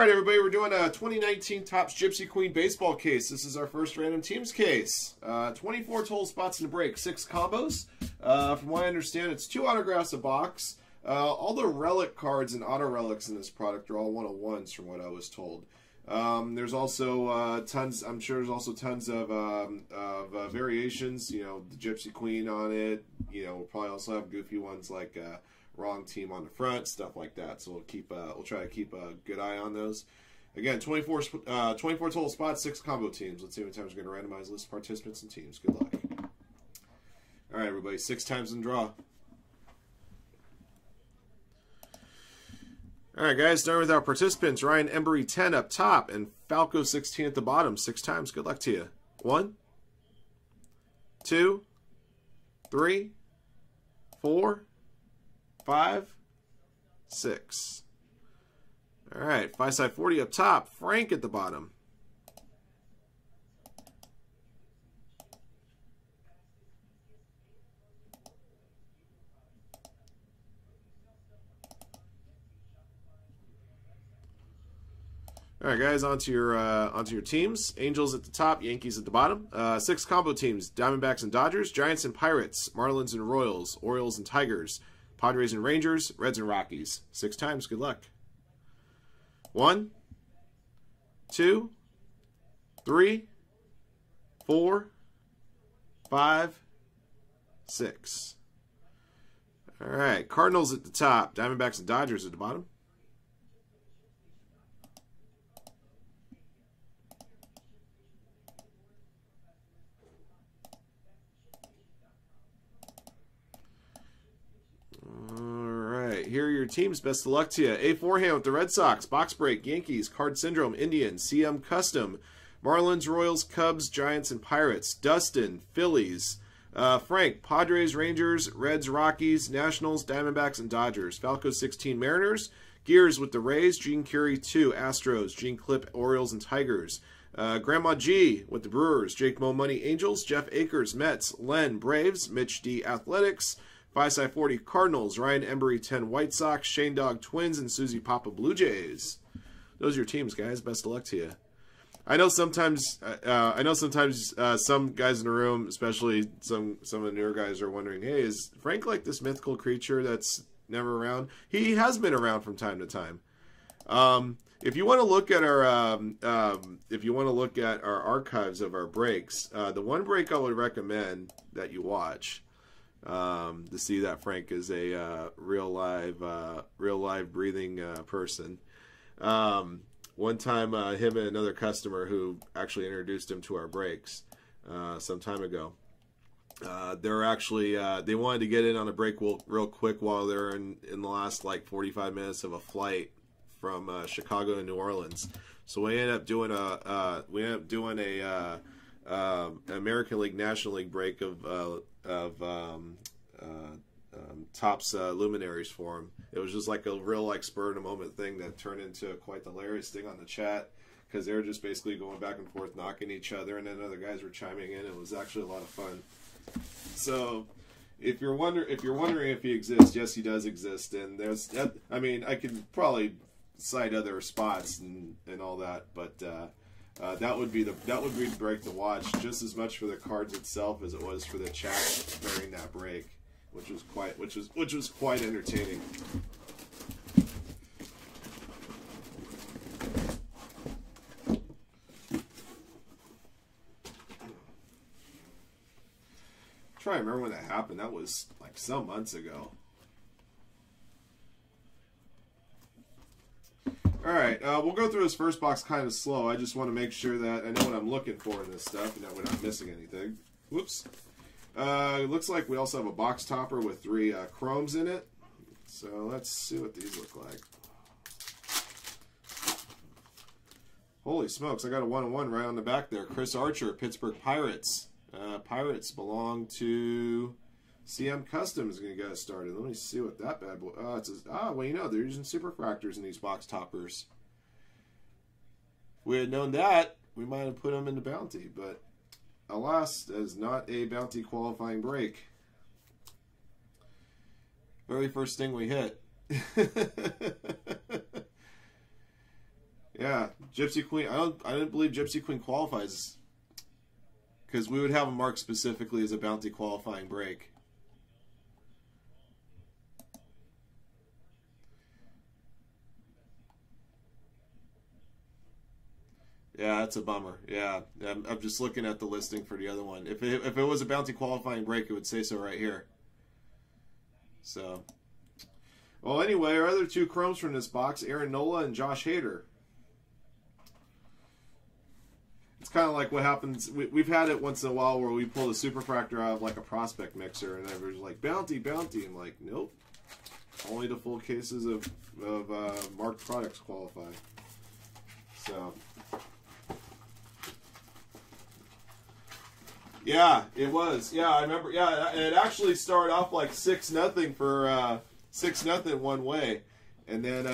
All right, everybody, we're doing a 2019 Topps Gypsy Queen baseball case. This is our first random teams case. 24 total spots in the break, 6 combos. From what I understand, it's 2 autographs a box. All the relic cards and auto relics in this product are all 101s from what I was told. There's also tons, I'm sure there's also tons of variations, you know, the Gypsy Queen on it. You know, we'll probably also have goofy ones like wrong team on the front, stuff like that. So we'll try to keep a good eye on those. Again, 24 total spots, 6 combo teams. Let's see how many times we're going to randomize list participants and teams. Good luck. All right, everybody, 6 times in draw. All right, guys, starting with our participants. Ryan Embry 10 up top and Falco 16 at the bottom. 6 times. Good luck to you. 1, 2, 3, 4, 5, 6. All right, 5 side 40 up top. Frank at the bottom. All right, guys, onto your teams. Angels at the top, Yankees at the bottom. 6 combo teams: Diamondbacks and Dodgers, Giants and Pirates, Marlins and Royals, Orioles and Tigers, Padres and Rangers, Reds and Rockies. 6 times. Good luck. 1, 2, 3, 4, 5, 6. All right, Cardinals at the top, Diamondbacks and Dodgers at the bottom. Here are your teams. Best of luck to you. A forehand with the Red Sox, box break, Yankees, Card Syndrome, Indians, CM Custom, Marlins, Royals, Cubs, Giants, and Pirates. Dustin, Phillies. Frank, Padres, Rangers, Reds, Rockies, Nationals, Diamondbacks, and Dodgers. Falco 16, Mariners. Gears with the Rays, Gene Curie 2, Astros, Gene Clip, Orioles, and Tigers. Grandma G with the Brewers, Jake Mo Money, Angels, Jeff Akers, Mets, Len, Braves, Mitch D, Athletics. 5 side 40 Cardinals, Ryan Embry 10 White Sox, Shane Dog Twins, and Susie Papa Blue Jays. Those are your teams, guys. Best of luck to you. I know sometimes some guys in the room, especially some of the newer guys, are wondering, hey, is Frank like this mythical creature that's never around? He has been around from time to time. If you want to look at our archives of our breaks, the one break I would recommend that you watch. To see that Frank is a real live breathing person. One time, him and another customer who actually introduced him to our breaks some time ago. They wanted to get in on a break real quick while they're in the last like 45 minutes of a flight from Chicago to New Orleans. So we ended up doing a American League National League break of Topps luminaries for him. It was just like a real like spur of the moment thing that turned into quite the hilarious thing on the chat, because they were just basically going back and forth knocking each other, and then other guys were chiming in. It was actually a lot of fun. So if you're wondering if he exists, yes, he does exist. And there's, I mean, I could probably cite other spots and all that, but that would be the break to watch, just as much for the cards itself as it was for the chat during that break, which was quite entertaining. Try to remember when that happened. That was like some months ago. All right, we'll go through this first box kind of slow. I just want to make sure that I know what I'm looking for in this stuff and that we're not missing anything. Whoops. It looks like we also have a box topper with 3 chromes in it. So let's see what these look like. Holy smokes, I got a 1-on-1 right on the back there. Chris Archer, Pittsburgh Pirates. Pirates belong to CM Custom is going to get us started. Let me see what that bad boy... well, you know, they're using superfractors in these box toppers. If we had known that, we might have put them in the bounty, but alas, that is not a bounty qualifying break. Very first thing we hit. Yeah, Gypsy Queen. I didn't believe Gypsy Queen qualifies because we would have them marked specifically as a bounty qualifying break. Yeah, that's a bummer. Yeah, I'm just looking at the listing for the other one. If it was a bounty qualifying break, it would say so right here. So, well, anyway, our other two chromes from this box, Aaron Nola and Josh Hader. It's kind of like what happens. We've had it once in a while where we pull the superfractor out of like a prospect mixer, and everybody's like, bounty, bounty. I'm like, nope. Only the full cases of marked products qualify. So, yeah, it was. Yeah, I remember. Yeah, it actually started off like 6-0 for 6-0 one way, and then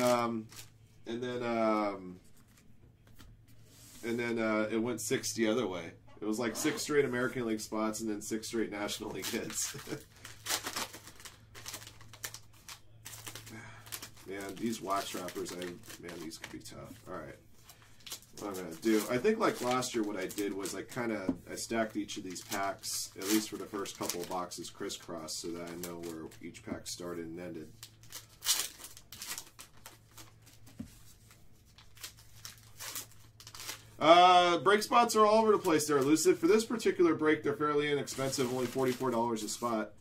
it went 6 the other way. It was like 6 straight American League spots and then 6 straight National League hits. Man, these wax wrappers, these could be tough. All right, what I'm gonna do? I think like last year, what I did was I stacked each of these packs, at least for the first couple of boxes, crisscross, so that I know where each pack started and ended. Break spots are all over the place there, Lucid. For this particular break, they're fairly inexpensive, only $44 a spot.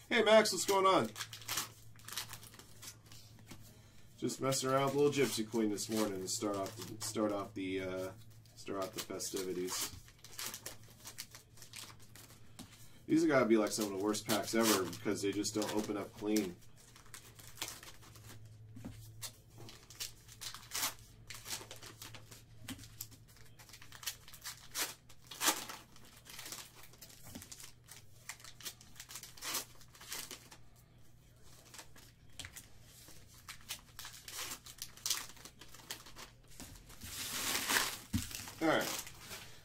Hey Max, what's going on? Just messing around with a little Gypsy Queen this morning to start off the festivities. These have got to be like some of the worst packs ever because they just don't open up clean.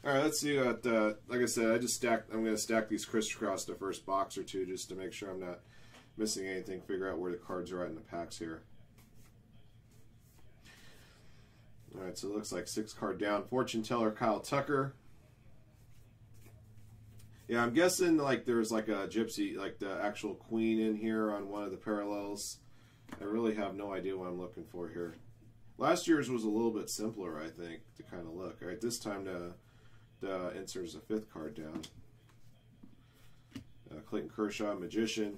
All right, let's see what, like I said, I'm going to stack these crisscross the first box or two just to make sure I'm not missing anything, figure out where the cards are at in the packs here. All right, so it looks like 6 card down. Fortune Teller Kyle Tucker. Yeah, I'm guessing like there's like a Gypsy, like the actual Queen in here on one of the parallels. I really have no idea what I'm looking for here. Last year's was a little bit simpler, I think, to kind of look. All right, this time the insert is a 5th card down. Clayton Kershaw, Magician.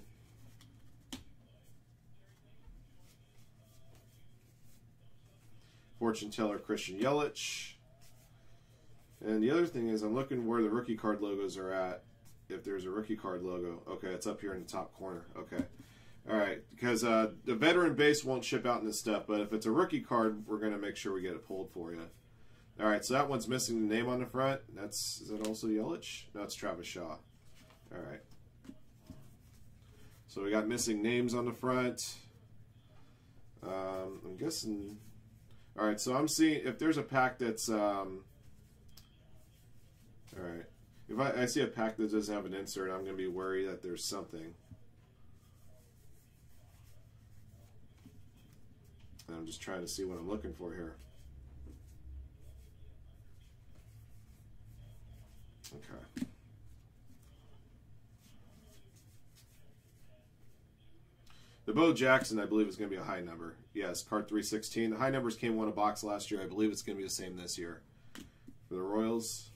Fortune Teller, Christian Yelich. And the other thing is I'm looking where the rookie card logos are at. If there's a rookie card logo. Okay, it's up here in the top corner. Okay. All right, because the veteran base won't ship out in this stuff, but if it's a rookie card, we're going to make sure we get it pulled for you. All right, so that one's missing the name on the front. Is that also Yelich? No, it's Travis Shaw. All right. So we got missing names on the front. I'm guessing. All right, so I'm seeing if there's a pack that's. All right, if I see a pack that doesn't have an insert, I'm going to be worried that there's something. And I'm just trying to see what I'm looking for here. Okay. The Bo Jackson, I believe, is going to be a high number. Yes, card 316. The high numbers came one a box last year. I believe it's going to be the same this year. For the Royals.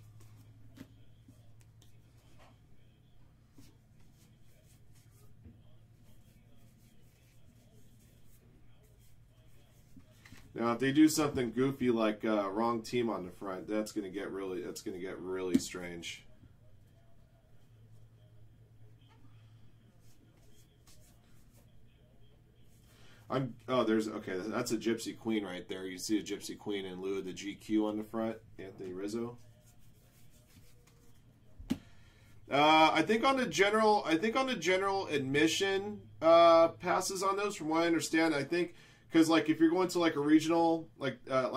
Now, if they do something goofy like wrong team on the front, that's going to get really strange. Okay, that's a Gypsy Queen right there. You see a Gypsy Queen in lieu of the GQ on the front, Anthony Rizzo. I think on the general admission passes on those, from what I understand, I think. Because like if you're going to like a regional,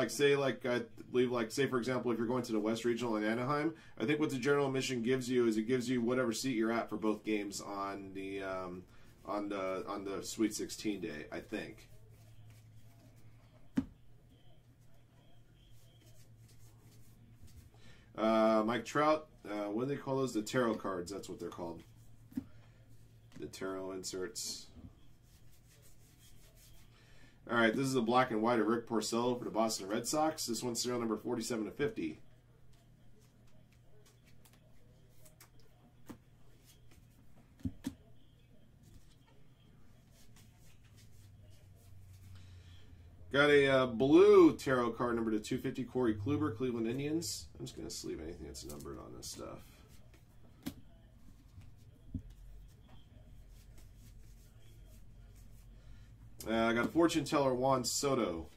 say for example, if you're going to the West Regional in Anaheim, I think what the general admission gives you is it gives you whatever seat you're at for both games on the Sweet 16 day, I think. Mike Trout, what do they call those? The tarot cards. That's what they're called. The tarot inserts. All right, this is a black and white of Rick Porcello for the Boston Red Sox. This one's serial number 47 to 50. Got a blue tarot card number to 250, Corey Kluber, Cleveland Indians. I'm just going to sleeve anything that's numbered on this stuff. I got a fortune teller, Juan Soto.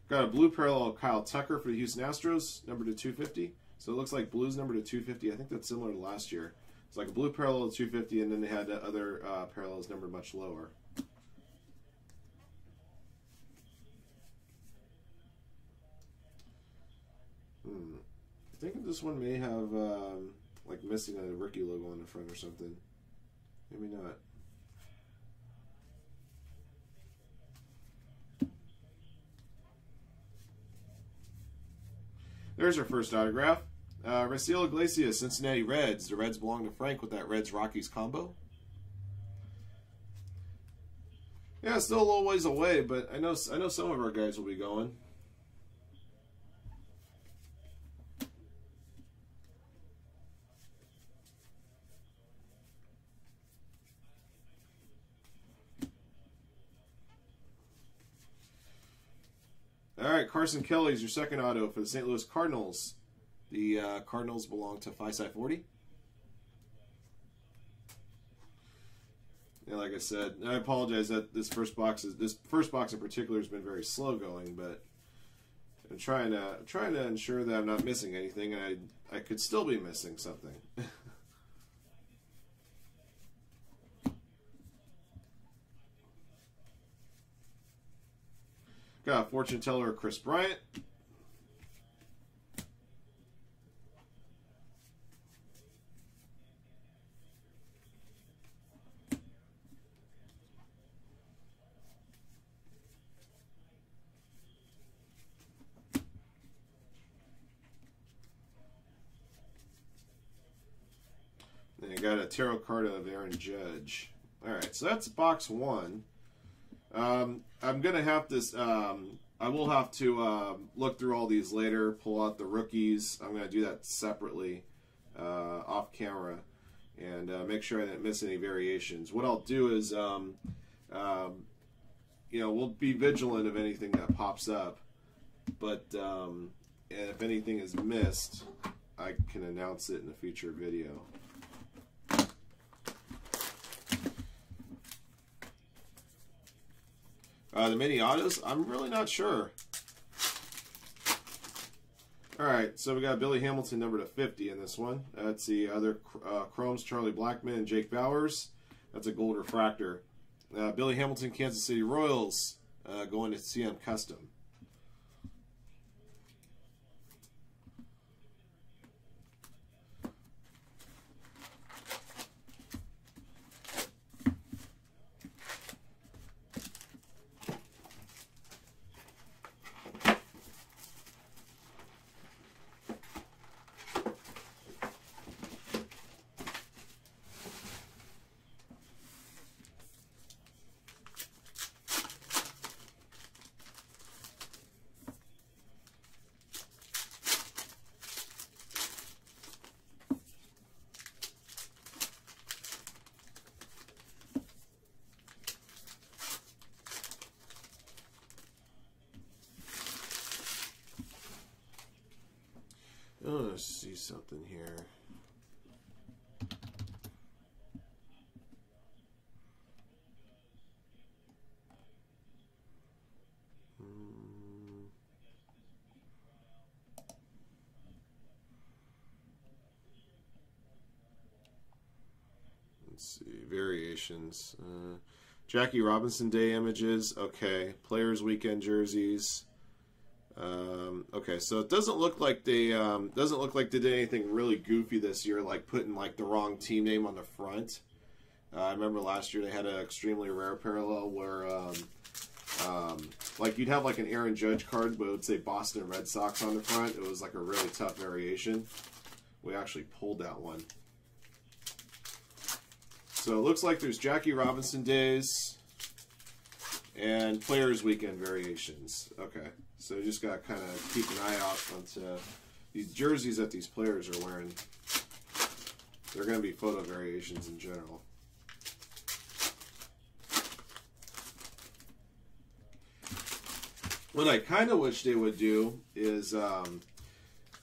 Got a blue parallel, Kyle Tucker for the Houston Astros, number to 250. So it looks like blue's number to 250. I think that's similar to last year. It's like a blue parallel to 250, and then they had other parallels numbered much lower. I think this one may have like missing a rookie logo on the front or something. Maybe not. There's our first autograph. Raciel Iglesias, Cincinnati Reds. The Reds belong to Frank with that Reds-Rockies combo. Yeah, still a little ways away, but I know some of our guys will be going. All right, Carson Kelly's your second auto for the St. Louis Cardinals. The Cardinals belong to Phi-Psi 40. Yeah, like I said, I apologize that this first box in particular has been very slow going, but I'm trying to ensure that I'm not missing anything, and I could still be missing something. Got a fortune teller, Chris Bryant. Then you got a tarot card of Aaron Judge. All right, so that's box one. I'm gonna have this. I will have to look through all these later. Pull out the rookies. I'm gonna do that separately, off camera, and make sure I didn't miss any variations. What I'll do is, you know, we'll be vigilant of anything that pops up. But and if anything is missed, I can announce it in a future video. The mini autos, I'm really not sure. All right, so we got Billy Hamilton number to 50 in this one. That's the other Chromes, Charlie Blackmon and Jake Bowers. That's a gold refractor. Billy Hamilton, Kansas City Royals, going to CM Custom. want to see something here. Let's see, variations. Jackie Robinson Day images. Okay, Players Weekend jerseys. Okay, so it doesn't look like they did anything really goofy this year, like putting like the wrong team name on the front. I remember last year they had an extremely rare parallel where like you'd have like an Aaron Judge card, but it would say Boston Red Sox on the front. It was like a really tough variation. We actually pulled that one. So it looks like there's Jackie Robinson days and Players Weekend variations. Okay, so you just got to kind of keep an eye out onto these jerseys that these players are wearing. They're going to be photo variations in general. What I kind of wish they would do is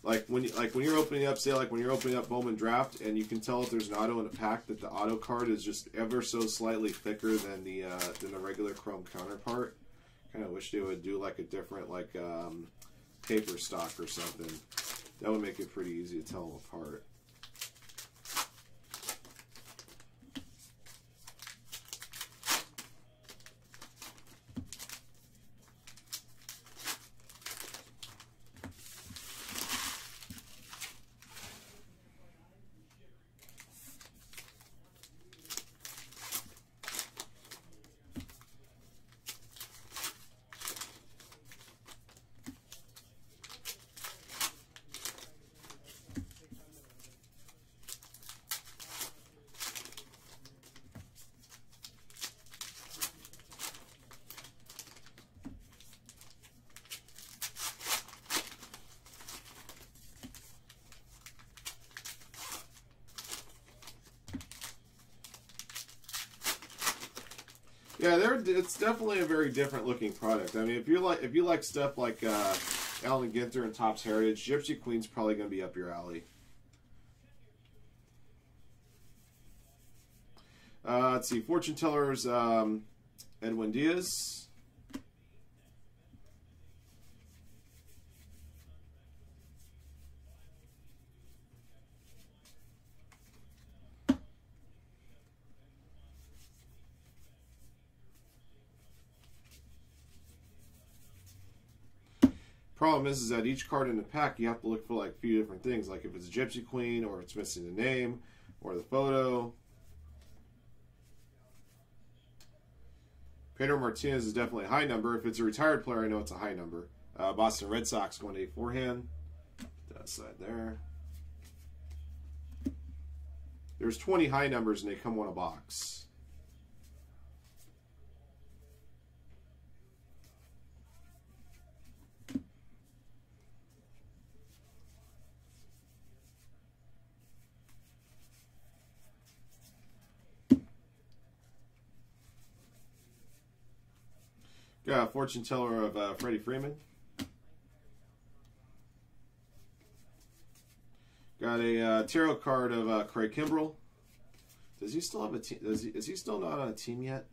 like when you're opening up, say like when you're opening up Bowman Draft, and you can tell if there's an auto in a pack that the auto card is just ever so slightly thicker than the regular chrome counterpart. Kind of wish they would do like a different like paper stock or something. That would make it pretty easy to tell them apart. Yeah, it's definitely a very different looking product. I mean, if you like stuff like Allen Ginter and Topps Heritage, Gypsy Queen's probably going to be up your alley. Let's see, Fortune Tellers, Edwin Diaz. Problem is that each card in the pack, you have to look for like a few different things, like if it's a Gypsy Queen, or it's missing the name, or the photo. Pedro Martinez is definitely a high number. If it's a retired player, I know it's a high number. Boston Red Sox going to a forehand. That side there. There's 20 high numbers, and they come on a box. Got a fortune teller of Freddie Freeman. Got a tarot card of Craig Kimbrell. Does he still have a team? Is he still not on a team yet?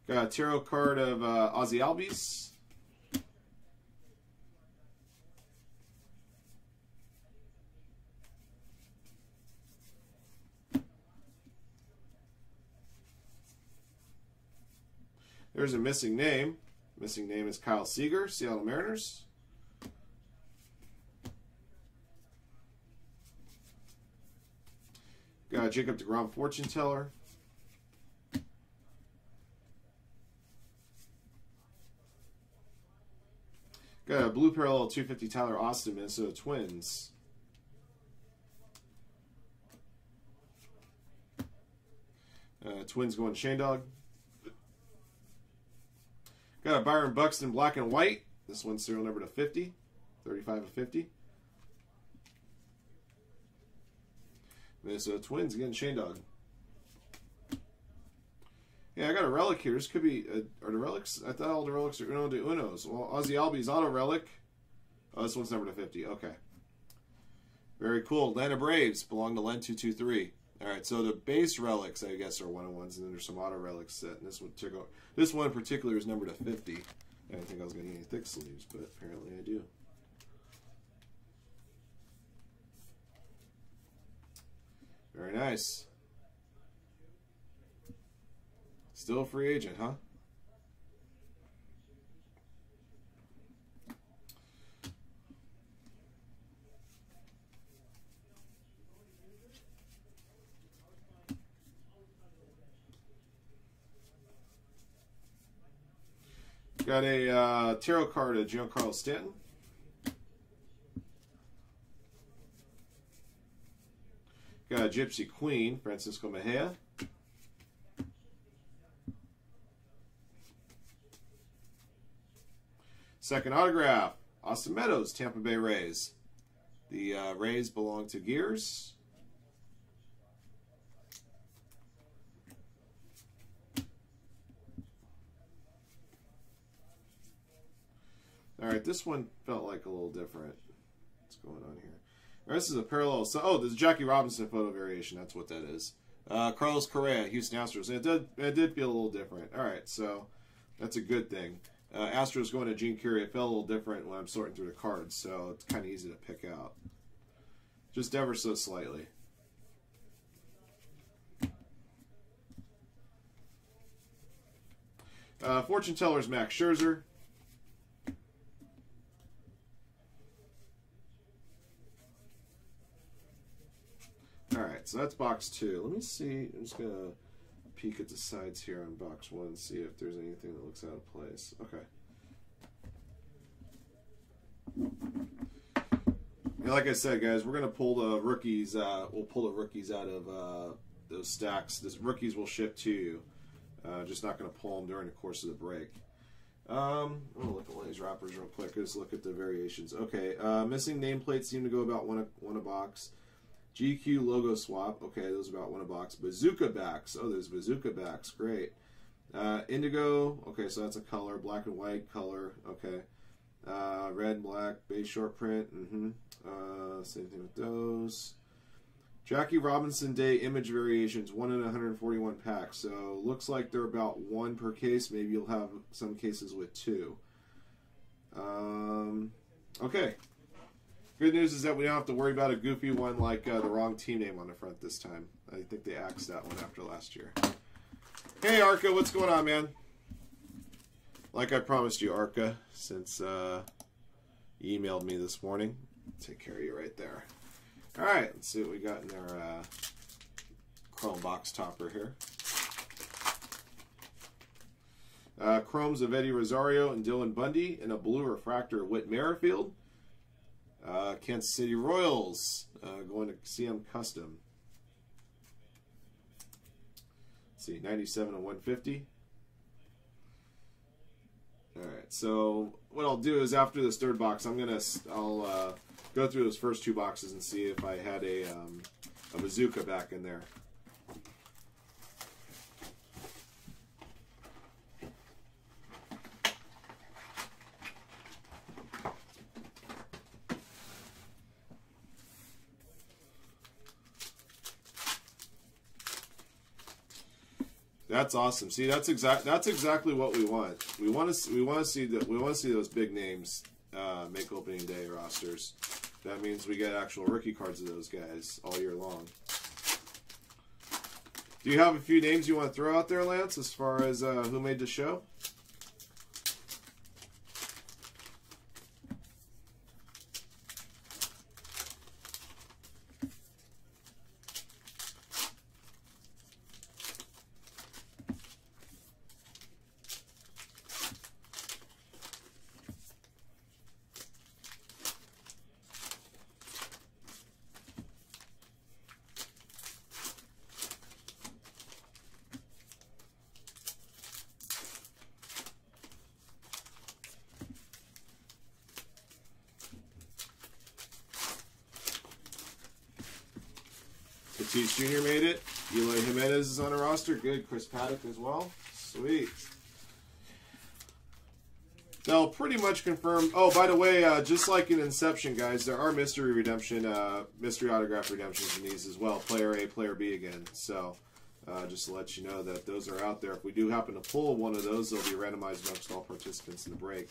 Got a tarot card of Ozzy Albies. There's a missing name. Missing name is Kyle Seager, Seattle Mariners. Got Jacob deGrom fortune teller. Got a blue parallel 250 Tyler Austin, Minnesota Twins. Twins going Shane Dog. Got a Byron Buxton black and white. This one's serial number to 50. 35 of 50. Minnesota Twins getting Shane Dog. Yeah, I got a relic here. This could be... are the relics? I thought all the relics are Uno de Unos. Well, Ozzy Albies auto relic. Oh, this one's number to 50. Okay. Very cool. Atlanta Braves belong to Len223. All right, so the base relics, I guess, are 101s, and then there's some auto relics set. And this one in particular is numbered to 50. I didn't think I was going to get any thick sleeves, but apparently I do. Very nice. Still a free agent, huh? Got a tarot card of Giancarlo Stanton. Got a Gypsy Queen, Francisco Mejia. Second autograph, Austin Meadows, Tampa Bay Rays. The Rays belong to Gears. All right, this one felt like a little different. What's going on here? All right, this is a parallel. Oh, this is Jackie Robinson photo variation. That's what that is. Carlos Correa, Houston Astros. It did feel a little different. All right, so that's a good thing. Astros going to Gene Curie. It felt a little different when I'm sorting through the cards, so it's kind of easy to pick out. Just ever so slightly. Fortune Teller's Max Scherzer. Alright, so that's box 2. Let me see. I'm just going to peek at the sides here on box 1 and see if there's anything that looks out of place. Okay. And like I said, guys, we're going to pull the rookies. We'll pull the rookies out of those stacks. This rookies will ship to you. Just not going to pull them during the course of the break. I'm going to look at one of these wrappers real quick. Just look at the variations. Okay, missing nameplates seem to go about one a box. GQ logo swap. Okay, those are about one a box. Bazooka backs. Oh, there's bazooka backs. Great. Indigo. Okay, so that's a color. Black and white color. Okay. Red, black, base short print. Same thing with those. Jackie Robinson Day image variations. 1 in 141 packs. So looks like they're about 1 per case. Maybe you'll have some cases with 2. Okay. Good news is that we don't have to worry about a goofy one like the wrong team name on the front this time. I think they axed that one after last year. Hey, Arca, what's going on, man? Like I promised you, Arca, since you emailed me this morning. Take care of you right there. All right, let's see what we got in our chrome box topper here. Chromes of Eddie Rosario and Dylan Bundy, and a blue refractor of Whit Merrifield. Kansas City Royals going to CM Custom. Let's see, 97 and 150. All right, so what I'll do is after this third box, I'll go through those first 2 boxes and see if I had a bazooka back in there. That's awesome. See, that's exactly what we want. We want to see those big names make opening day rosters. That means we get actual rookie cards of those guys all year long. Do you have a few names you want to throw out there, Lance, as far as who made the show? Tatis Jr. made it. Eloy Jimenez is on a roster. Good. Chris Paddock as well. Sweet. They'll pretty much confirm. Oh, by the way, just like in Inception, guys, there are mystery autograph redemptions in these as well. Player A, Player B again. So, just to let you know that those are out there. If we do happen to pull one of those, they'll be randomized amongst all participants in the break.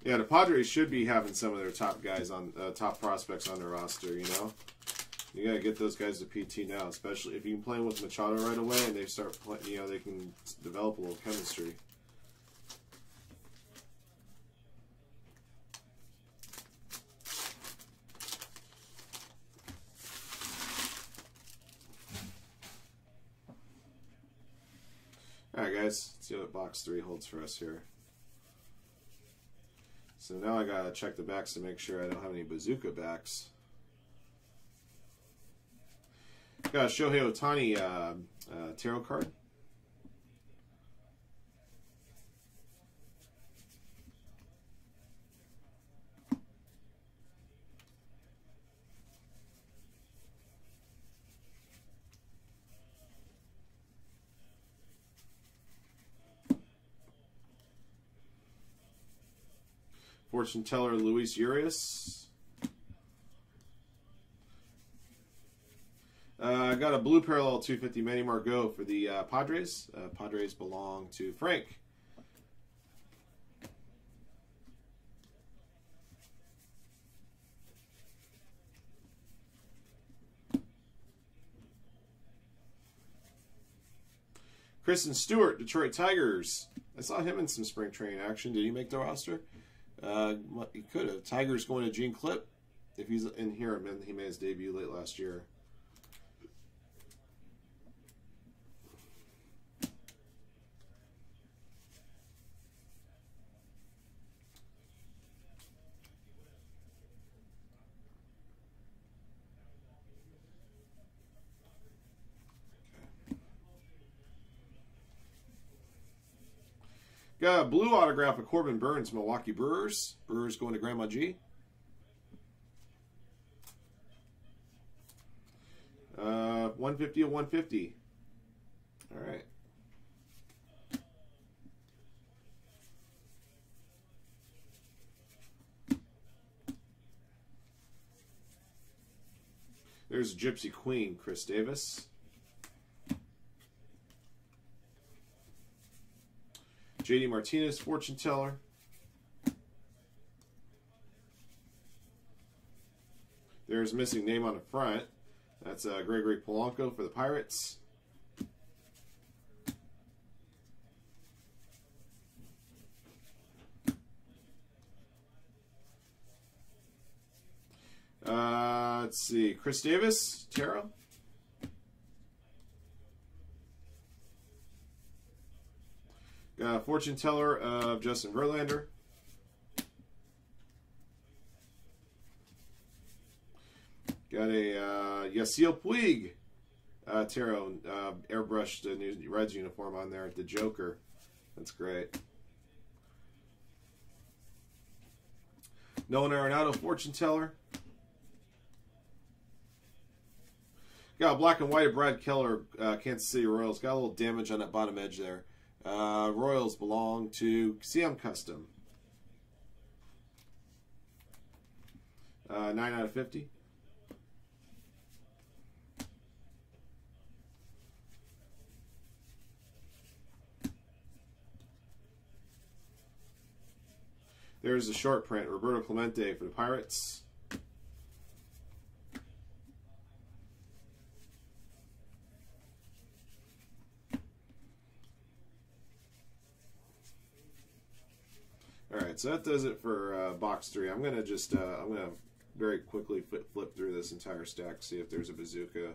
Yeah, the Padres should be having some of their top guys on top prospects on their roster. You know, you gotta get those guys to PT now, especially if you can play with Machado right away and they start playing. You know, they can develop a little chemistry. All right, guys, let's see what box 3 holds for us here. So now I gotta check the backs to make sure I don't have any bazooka backs. Got a Shohei Ohtani tarot card. Fortune teller Luis Urias. I got a blue parallel 250 Manny Margot for the Padres. Padres belong to Frank. Kristen Stewart, Detroit Tigers. I saw him in some spring training action. Did he make the roster? He could have. Tigers going to Gene Clip. If he's in here, he made his debut late last year. Got a blue autograph of Corbin Burns, Milwaukee Brewers. Brewers going to Grandma G. 150 of 150. All right. There's Gypsy Queen, Chris Davis. JD Martinez, fortune teller. There's missing name on the front. That's Gregory Polanco for the Pirates. Let's see, Chris Davis, tarot. Fortune teller of Justin Verlander. Got a Yasiel Puig tarot, airbrushed new Reds uniform on there at the Joker. That's great. Nolan Arenado, fortune teller. Got a black and white of Brad Keller, Kansas City Royals. Got a little damage on that bottom edge there. Royals belong to CM Custom. 9 out of 50. There's a short print, Roberto Clemente for the Pirates. Alright, so that does it for box 3. I'm gonna very quickly flip through this entire stack, see if there's a bazooka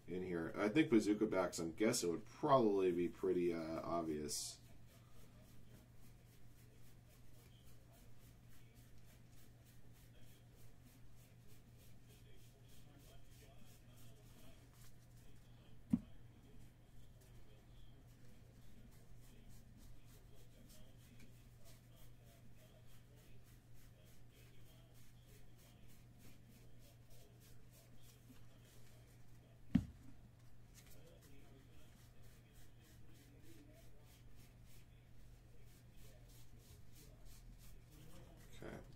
in here. I think Bazooka backs, I'm guessing, would probably be pretty obvious.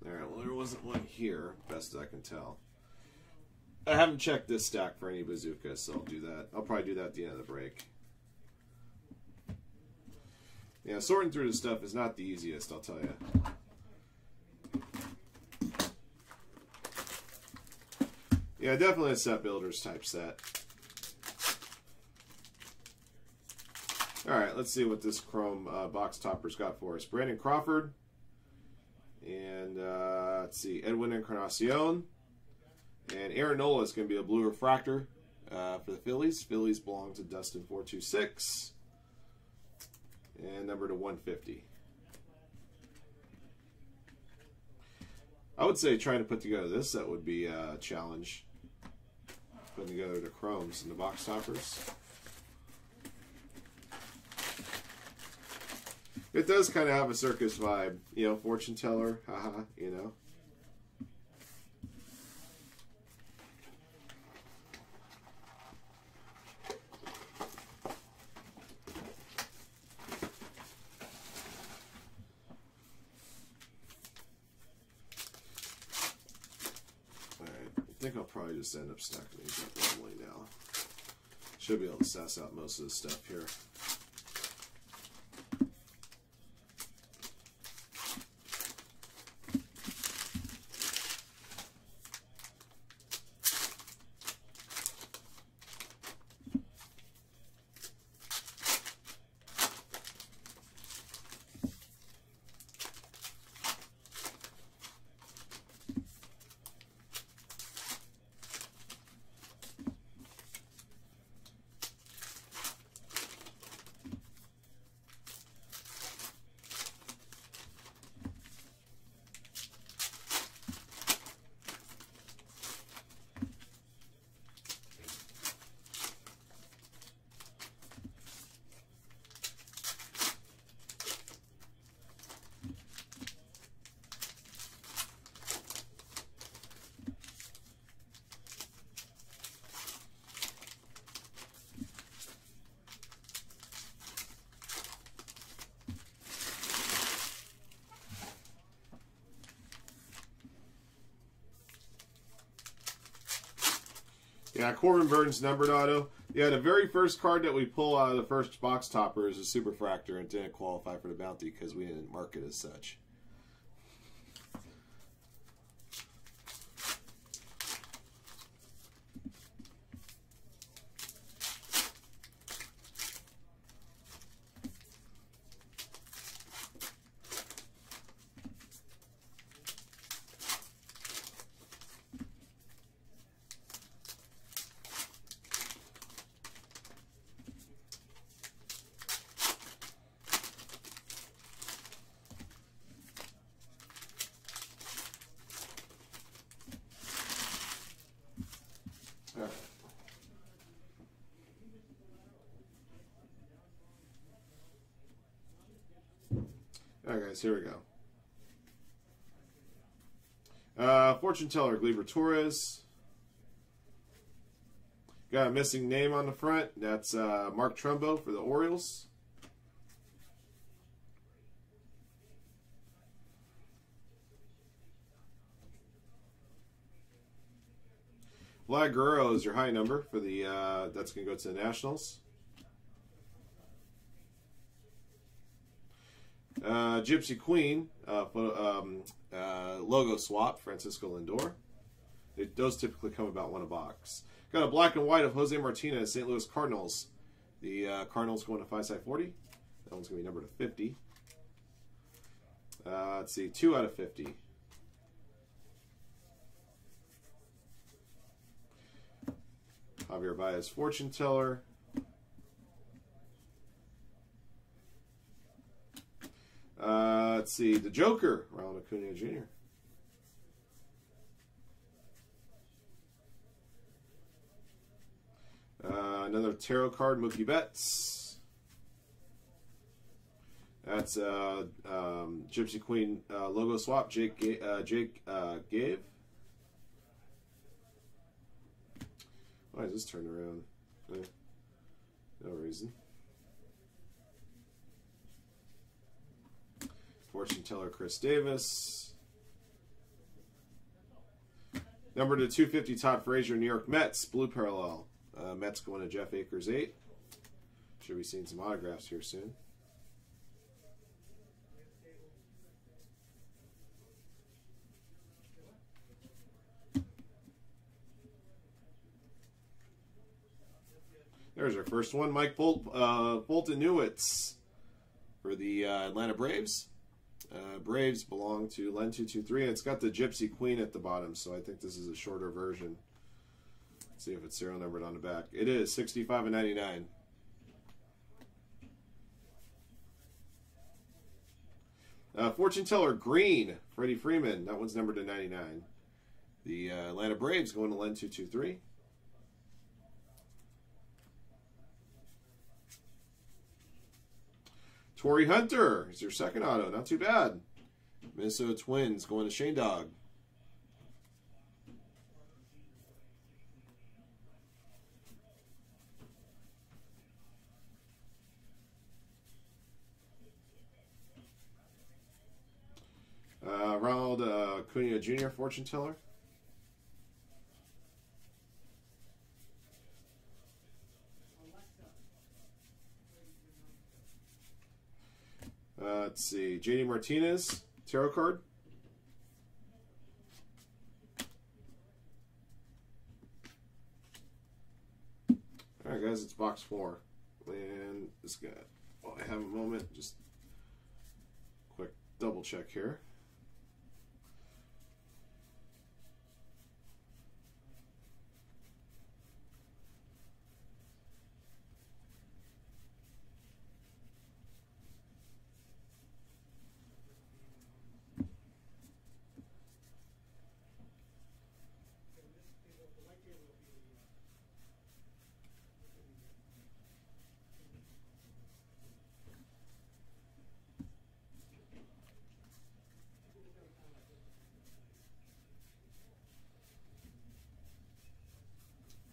Alright, well, there wasn't one here, best I can tell. I haven't checked this stack for any bazookas, so I'll do that. I'll probably do that at the end of the break. Yeah, sorting through this stuff is not the easiest, I'll tell you. Yeah, definitely a set builders type set. Alright, let's see what this chrome box topper's got for us. Brandon Crawford. And let's see, Edwin Encarnacion. And Aaron Nola is going to be a blue refractor for the Phillies. Phillies belong to Dustin 426. And number to 150. I would say trying to put together this set would be a challenge. Putting together the chromes and the box toppers. It does kind of have a circus vibe, you know, fortune teller, haha, you know. Alright, I think I'll probably just end up stacking these up normally now. Should be able to suss out most of this stuff here. Yeah, Corbin Burns numbered auto. Yeah, the very first card that we pull out of the first box topper is a Superfractor and didn't qualify for the bounty because we didn't mark it as such. Alright guys, here we go. Fortune Teller, Gleyber Torres. Got a missing name on the front. That's Mark Trumbo for the Orioles. Vlad Guerrero is your high number for the, that's going to go to the Nationals. Gypsy Queen, logo swap, Francisco Lindor. Those typically come about one a box. Got a black and white of Jose Martinez, St. Louis Cardinals. The Cardinals going to 5/40. That one's going to be numbered to 50. Let's see, 2 out of 50. Javier Baez, Fortune Teller. Let's see, the Joker, Ronald Acuna Jr. Another tarot card, Mookie Betts. That's Gypsy Queen logo swap, Jake Gave. Why is this turned around? No reason. Fortune Teller, Chris Davis. Number to 250, Todd Frazier, New York Mets, blue parallel. Mets going to Jeff Akers 8. Should be seeing some autographs here soon. There's our first one, Mike Bolton Newitz for the Atlanta Braves. Braves belong to Len 223, and it's got the Gypsy Queen at the bottom, so I think this is a shorter version. Let's see if it's serial numbered on the back. It is 65/99. Fortune Teller Green, Freddie Freeman. That one's numbered to 99. The Atlanta Braves going to Len 223. Torrey Hunter is your second auto. Not too bad. Minnesota Twins going to Shane Dog. Ronald Acuna Jr., Fortune Teller. Let's see, JD Martinez, tarot card. All right, guys, it's box 4. And this guy, while I have a moment, just quick double check here.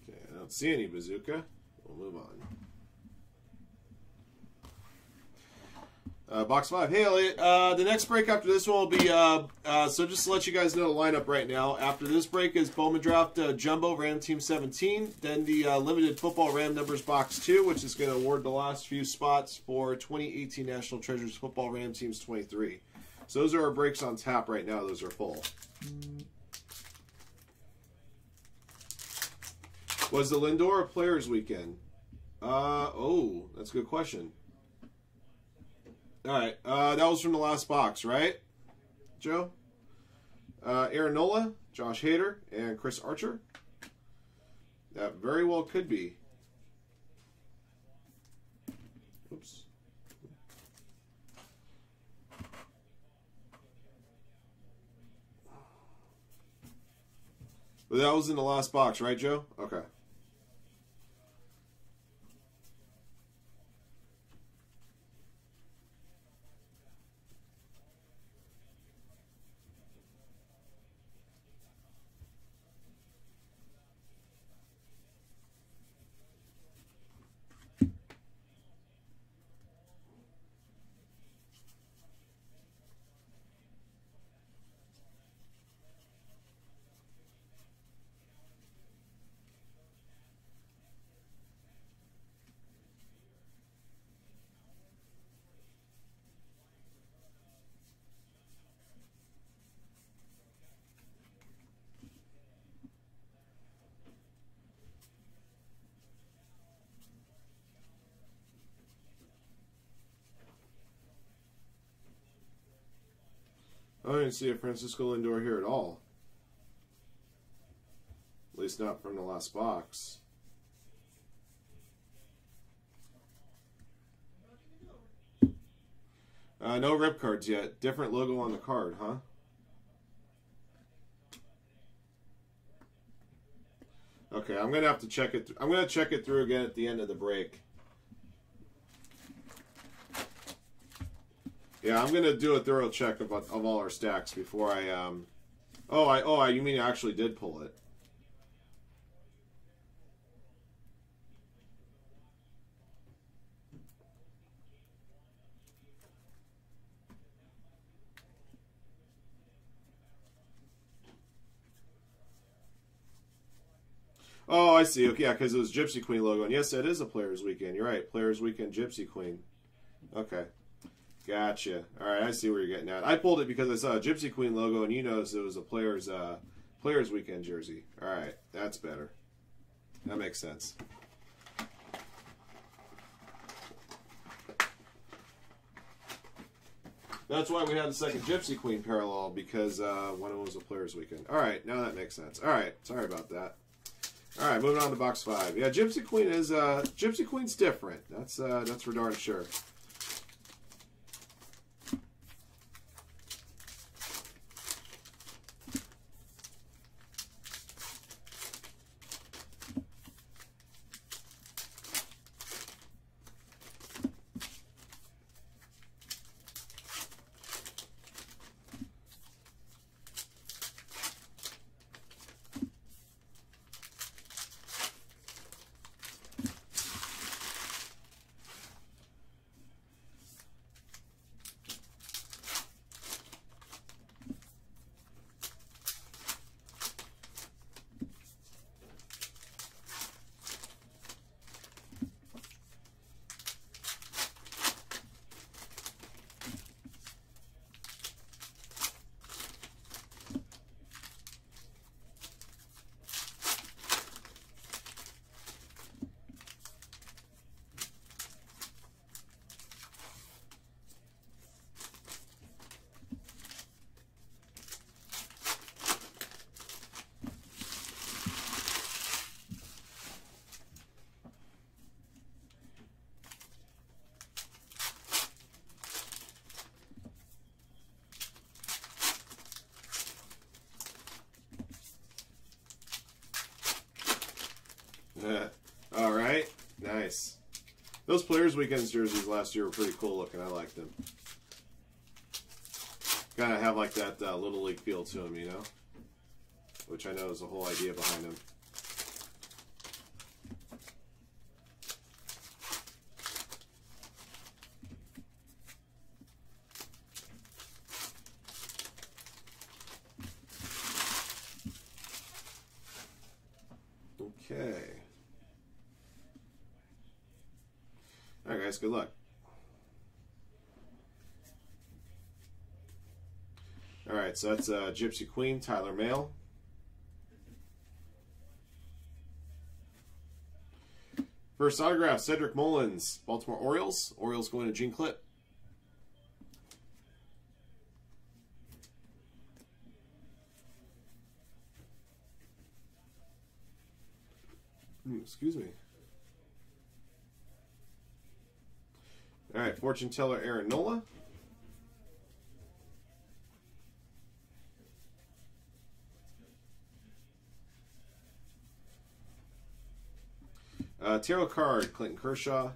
I don't see any bazooka. We'll move on. Box 5. Hey, Elliot. The next break after this one will be, so just to let you guys know the lineup right now. After this break is Bowman Draft Jumbo Ram Team 17. Then the Limited Football Ram Numbers Box 2, which is going to award the last few spots for 2018 National Treasures Football Ram Teams 23. So those are our breaks on tap right now. Those are full. Was the Lindor a Players Weekend? Oh, that's a good question. All right, that was from the last box, right, Joe? Aaron Nola, Josh Hader, and Chris Archer. That very well could be. Oops. But that was in the last box, right, Joe? Okay. I didn't see a Francisco Lindor here at all. At least not from the last box. No rip cards yet. Different logo on the card, huh? Okay, I'm gonna have to check it. I'm gonna check it through again at the end of the break. Yeah, I'm gonna do a thorough check of all our stacks before I you mean I actually did pull it? Oh, I see. Okay, yeah, because it was Gypsy Queen logo. And yes, that is a Players Weekend. You're right. Players Weekend Gypsy Queen. Okay. Gotcha. All right, I see where you're getting at. I pulled it because I saw a Gypsy Queen logo, and you noticed it was a Players Weekend jersey. All right, that's better. That makes sense. That's why we had the second Gypsy Queen parallel, because one of them was a Players Weekend. All right, now that makes sense. All right, sorry about that. All right, moving on to box 5. Yeah, Gypsy Queen is Gypsy Queen's different. That's for darn sure. All right, nice. Those Players Weekends jerseys last year were pretty cool looking. I liked them. Kind of have like that Little League feel to them, you know? Which I know is the whole idea behind them. Okay. All right, guys, good luck. All right, so that's Gypsy Queen, Tyler Mayle. First autograph, Cedric Mullins, Baltimore Orioles. Orioles going to Gene Clip. Excuse me. All right, fortune teller Aaron Nola. Tarot card, Clinton Kershaw.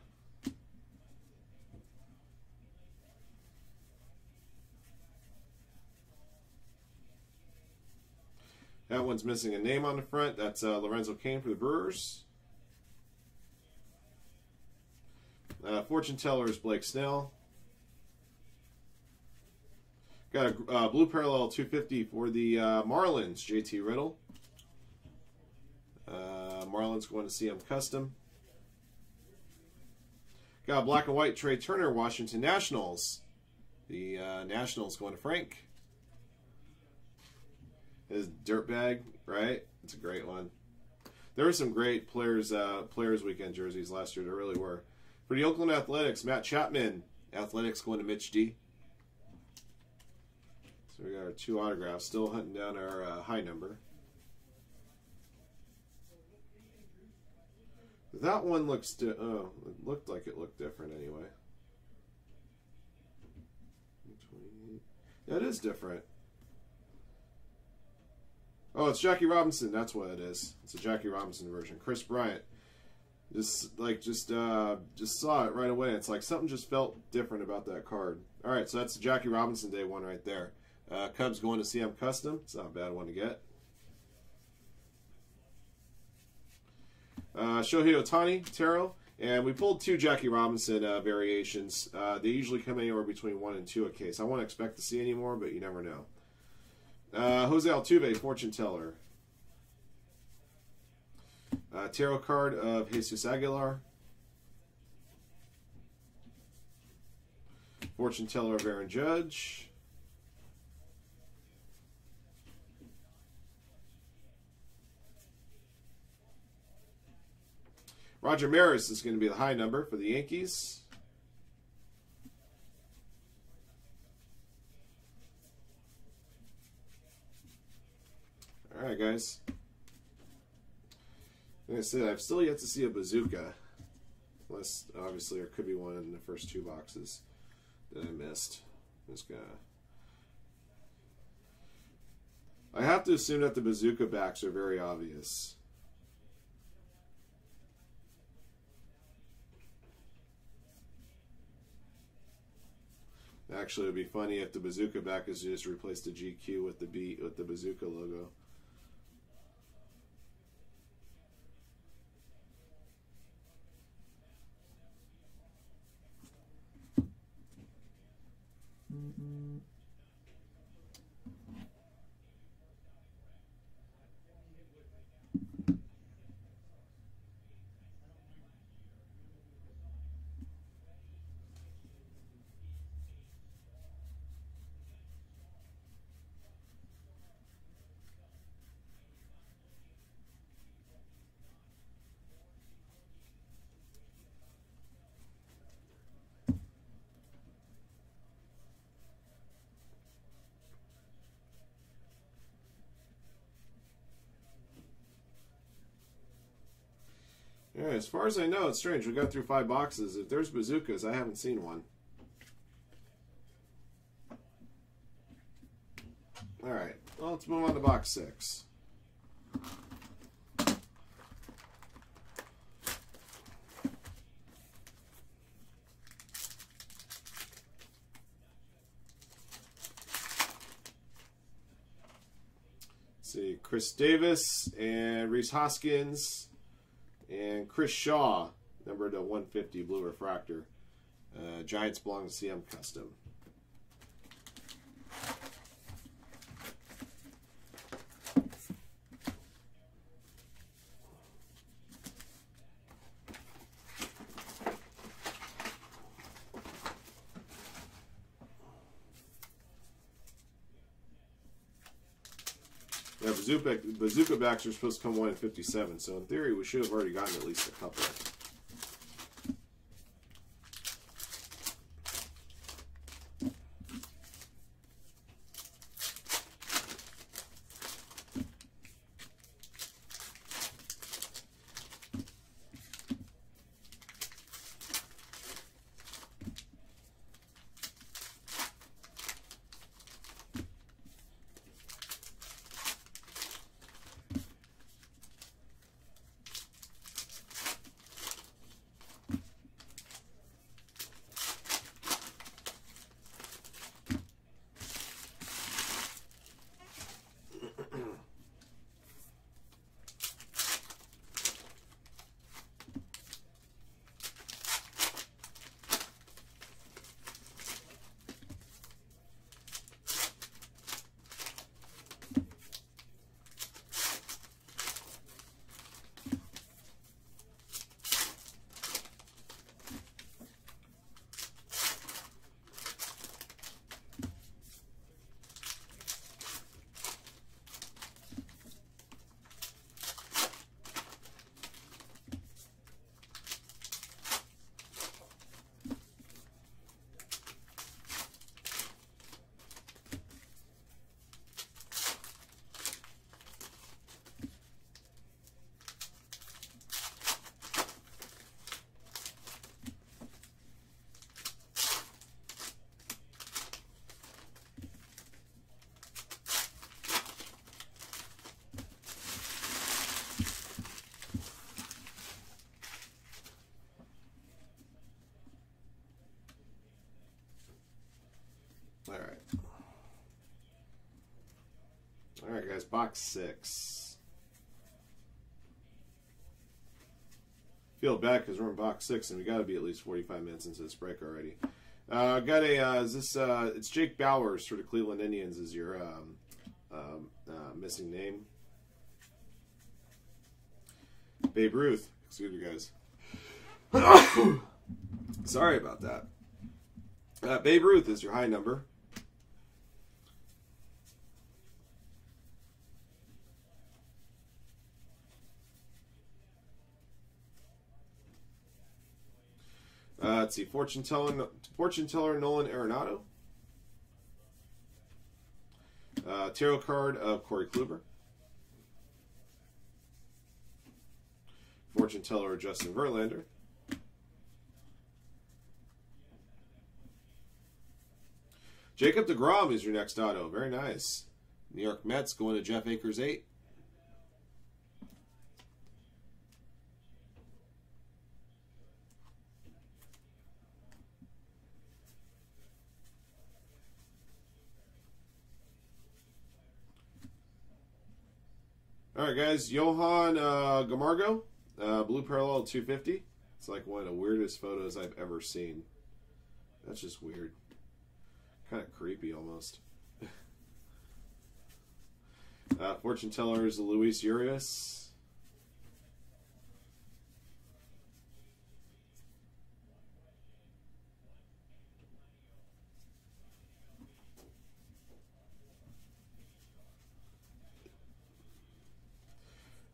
That one's missing a name on the front. That's Lorenzo Cain for the Brewers. Fortune teller is Blake Snell. Got a blue parallel 250 for the Marlins, JT Riddle. Marlins going to CM Custom. Got a black and white Trey Turner, Washington Nationals. The Nationals going to Frank. His dirtbag, right? It's a great one. There were some great Players Weekend jerseys last year. There really were. For the Oakland Athletics, Matt Chapman. Athletics going to Mitch D. So we got our 2 autographs. Still hunting down our high number. That one looks... it looked like it looked different anyway. That is different. Oh, it's Jackie Robinson. That's what it is. It's a Jackie Robinson version. Chris Bryant. Just saw it right away. It's like something just felt different about that card. All right, so that's the Jackie Robinson Day one right there. Cubs going to CM Custom. It's not a bad one to get. Shohei Ohtani, Taro. And we pulled 2 Jackie Robinson variations. They usually come anywhere between 1 and 2 a case. I won't expect to see any more, but you never know. Jose Altuve, Fortune Teller. Tarot card of Jesus Aguilar. Fortune Teller of Aaron Judge. Roger Maris is going to be the high number for the Yankees. All right, guys. Like I said, I've still yet to see a bazooka. Unless, obviously, there could be one in the first 2 boxes that I missed. I have to assume that the bazooka backs are very obvious. Actually, it would be funny if the bazooka back is just replaced the GQ with the bazooka logo. Yeah, as far as I know, it's strange. We got through 5 boxes. If there's bazookas, I haven't seen one. All right. Well, let's move on to box 6. See, Chris Davis and Reese Hoskins. And Chris Shaw, number to 150, blue refractor. Giants belong to CM Custom. Yeah, bazooka backs are supposed to come 1 in 57, so in theory we should have already gotten at least a couple. box 6. Feel bad because we're in box 6 and we got to be at least 45 minutes into this break already. Got a it's Jake Bowers for the Cleveland Indians is your missing name. Babe Ruth, excuse me guys. Sorry about that. Babe Ruth is your high number. Let's see, fortune teller Nolan Arenado. Tarot card of Corey Kluber. Fortune teller Justin Verlander. Jacob deGrom is your next auto. Very nice. New York Mets going to Jeff Akers 8. All right, guys. Johan Gamargo, blue parallel 250. It's like one of the weirdest photos I've ever seen. That's just weird. Kind of creepy almost. Fortune teller is Luis Urias.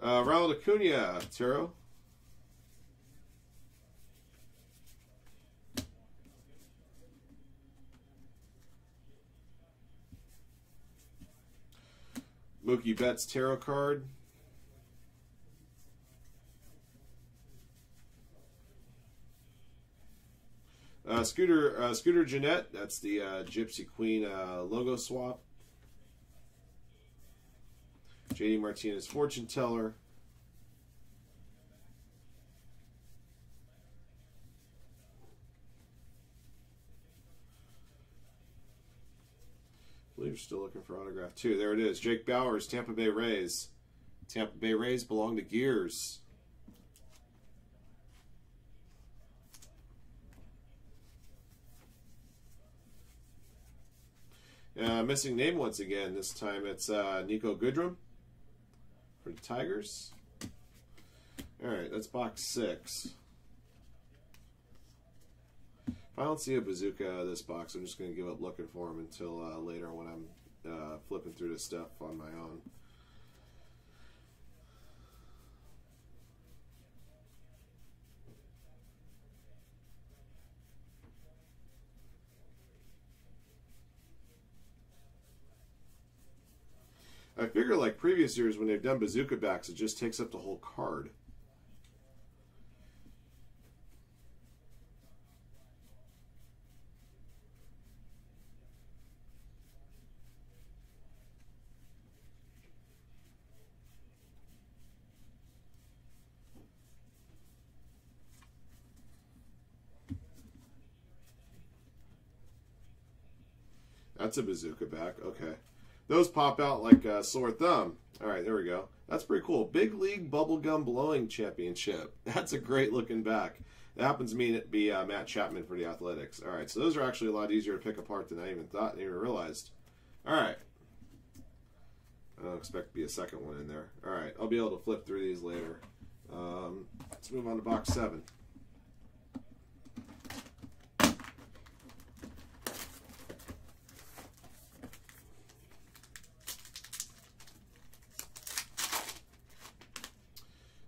Ronald Acuna, Tarot. Mookie Betts tarot card. Scooter Jeanette, that's the Gypsy Queen logo swap. JD Martinez fortune teller. I believe you're still looking for autograph too. There it is. Jake Bowers, Tampa Bay Rays. Tampa Bay Rays belong to Gears. Missing name once again. This time it's Nico Goodrum for the Tigers. All right, that's box 6. If I don't see a bazooka out of this box, I'm just going to give up looking for them until later when I'm flipping through this stuff on my own. I figure like previous years when they've done bazooka backs, it just takes up the whole card. That's a bazooka back. Okay. Those pop out like a sore thumb. All right, there we go. That's pretty cool. Big League Bubblegum Blowing Championship. That's a great looking back. It happens to be Matt Chapman for the Athletics. All right, so those are actually a lot easier to pick apart than I even thought, even realized. All right. I don't expect to be a second one in there. All right, I'll be able to flip through these later. Let's move on to box 7.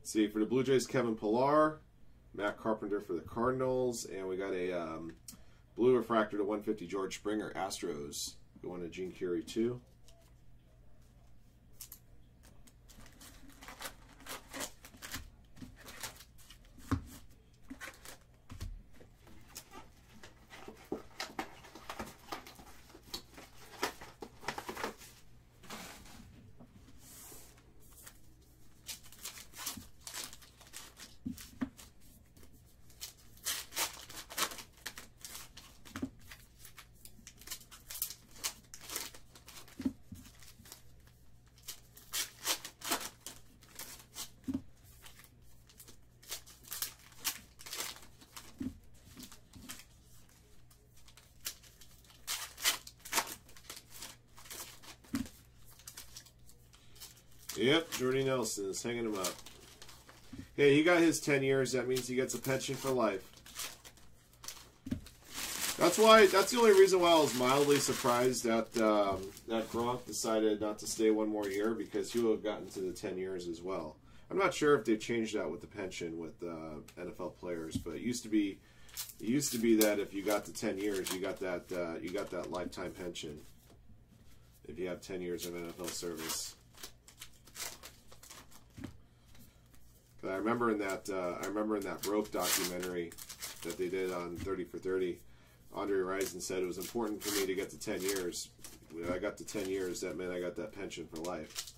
See, for the Blue Jays, Kevin Pillar, Matt Carpenter for the Cardinals, and we got a blue refractor to 150 George Springer, Astros, going to Gene Curie 2. Yep, Jordy Nelson is hanging him up. Hey, he got his 10 years. That means he gets a pension for life. That's the only reason why I was mildly surprised that that Gronk decided not to stay one more year, because he would have gotten to the 10 years as well. I'm not sure if they've changed that with the pension with NFL players, but it used to be that if you got to 10 years, you got that lifetime pension if you have 10 years of NFL service. I remember in that Broke documentary that they did on 30 for 30, Andre Rison said it was important for me to get to 10 years. When I got to 10 years, that meant I got that pension for life.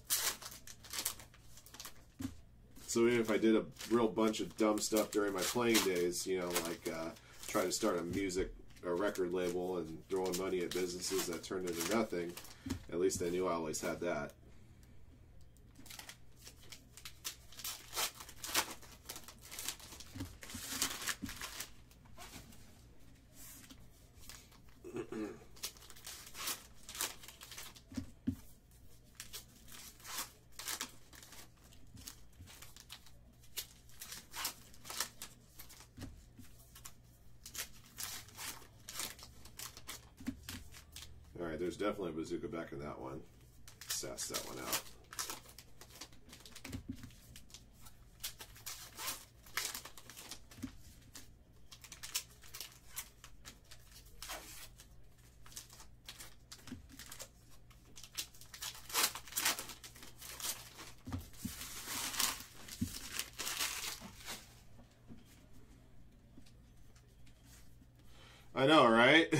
So even if I did a real bunch of dumb stuff during my playing days, you know, like try to start a record label and throwing money at businesses that turned into nothing, at least I knew I always had that. Alright, there's definitely a bazooka back in that one. Sass that one out. I know, right?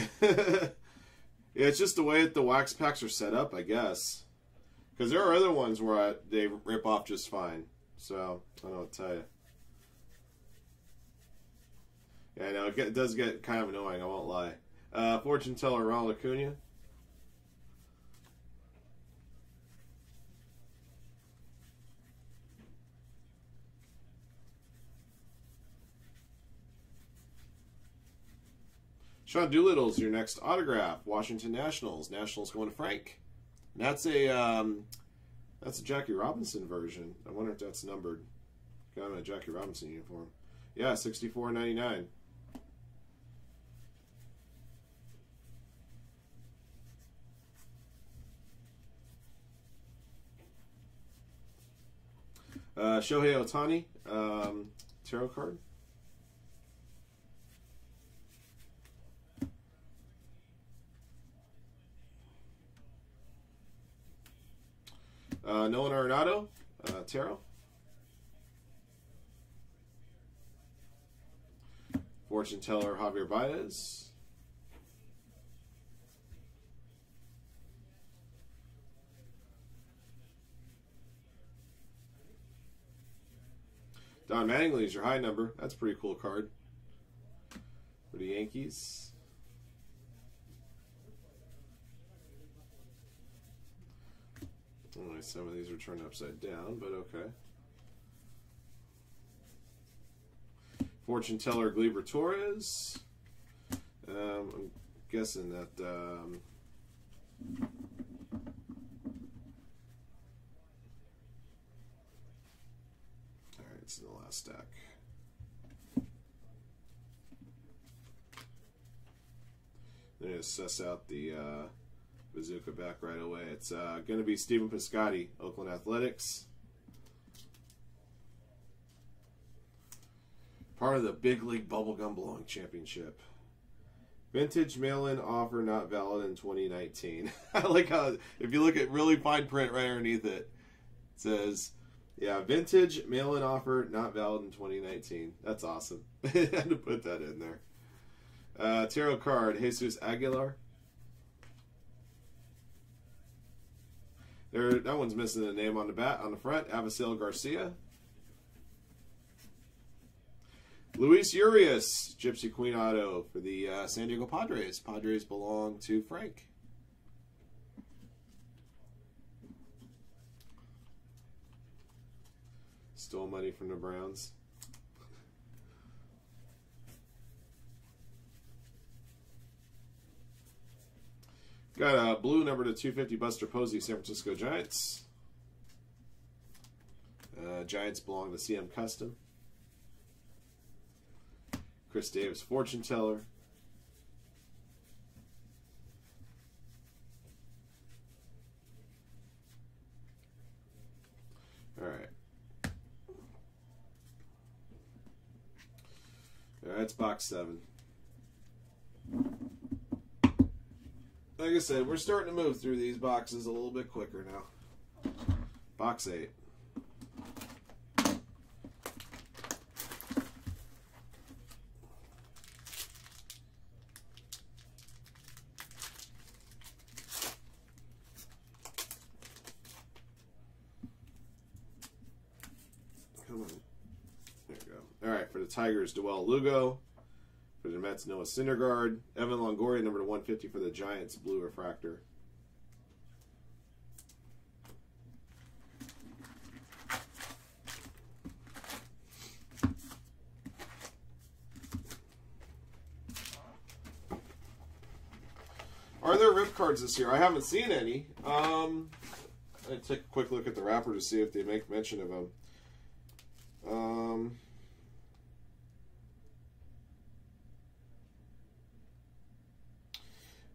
Yeah, it's just the way that the wax packs are set up, I guess. Because there are other ones where they rip off just fine. So, I don't know what to tell you. Yeah, I know, it does get kind of annoying, I won't lie. Fortune teller Ronald Acuna. Sean Doolittle's your next autograph. Washington Nationals. Nationals going to Frank. And that's a Jackie Robinson version. I wonder if that's numbered. Got him in a Jackie Robinson uniform. Yeah, 64.99. Shohei Ohtani, tarot card. Nolan Arenado, tarot. Fortune teller Javier Baez. Don Mattingly is your high number. That's a pretty cool card for the Yankees. Only some of these are turned upside down, but okay. Fortune teller Gleyber Torres. I'm guessing that all right, it's in the last stack. Then assess out the bazooka back right away. It's going to be Stephen Piscotty, Oakland Athletics. Part of the Big League Bubblegum Blowing Championship. Vintage mail-in offer not valid in 2019. I like how, if you look at really fine print right underneath it, it says, yeah, vintage mail-in offer not valid in 2019. That's awesome. I had to put that in there. Tarot card, Jesus Aguilar. That one's missing the name on the front. Avisail Garcia. Luis Urias, Gypsy Queen Auto for the San Diego Padres. Padres belong to Frank. Stole money from the Browns. Got a blue number to 250 Buster Posey, San Francisco Giants. Giants belong to CM Custom. Chris Davis, Fortune Teller. All right. That's box 7. Like I said, we're starting to move through these boxes a little bit quicker now. Box 8. Come on. There you go. All right, for the Tigers, Dewell Lugo. For the Mets, Noah Syndergaard. Evan Longoria, number 150 for the Giants, blue refractor. Are there rip cards this year? I haven't seen any. I take a quick look at the wrapper to see if they make mention of them.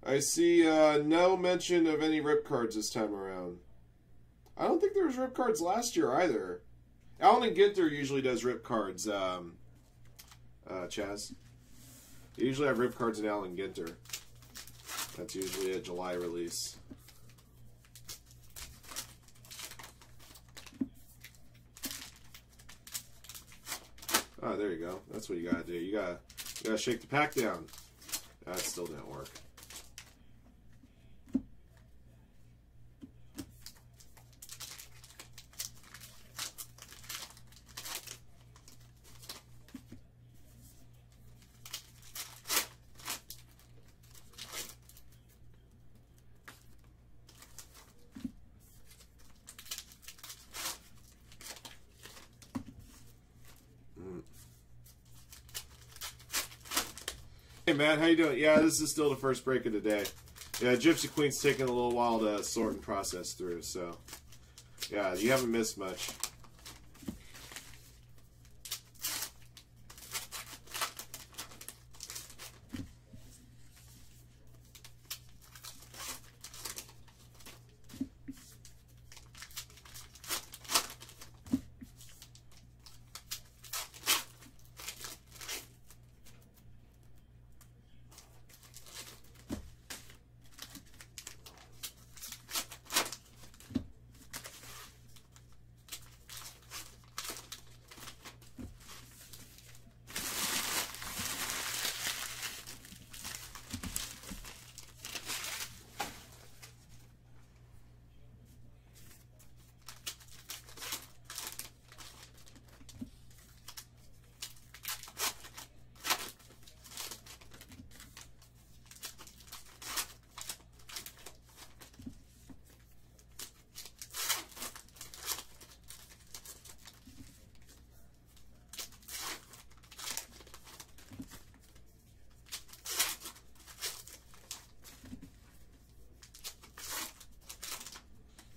I see no mention of any rip cards this time around. I don't think there was rip cards last year either. Alan Ginter usually does rip cards, Chaz. They usually have rip cards in Alan Ginter. That's usually a July release. Oh, there you go. That's what you gotta do. You gotta shake the pack down. That still didn't work. Hey Matt, how you doing? Yeah, this is still the first break of the day. Yeah, Gypsy Queen's taking a little while to sort and process through, so yeah, you haven't missed much.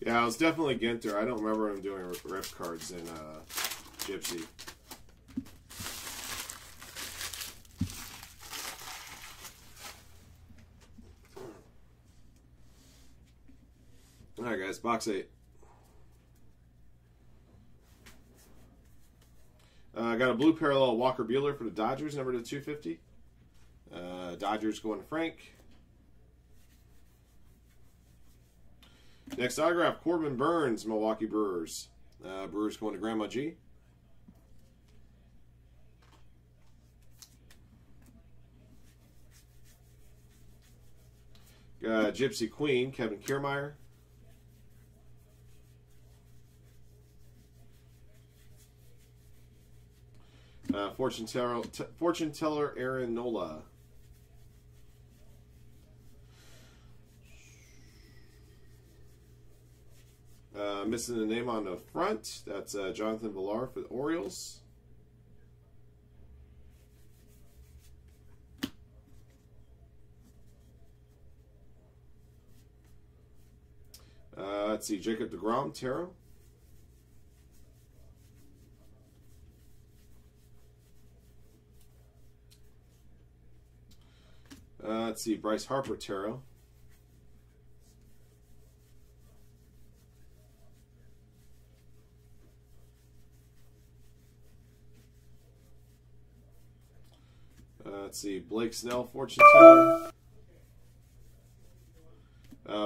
Yeah, it was definitely Ginter. I don't remember him doing rip cards in Gypsy. Alright guys, box 8. I got a blue parallel Walker Buehler for the Dodgers, number to 250. Dodgers going to Frank. Next autograph, Corbin Burns, Milwaukee Brewers. Brewers going to Grandma G. Gypsy Queen, Kevin Kiermaier. Fortune teller Aaron Nola. Missing the name on the front. That's Jonathan Villar for the Orioles. Let's see, Jacob deGrom, Tarot. Let's see, Bryce Harper Tarot. Let's see, Blake Snell Fortune Teller.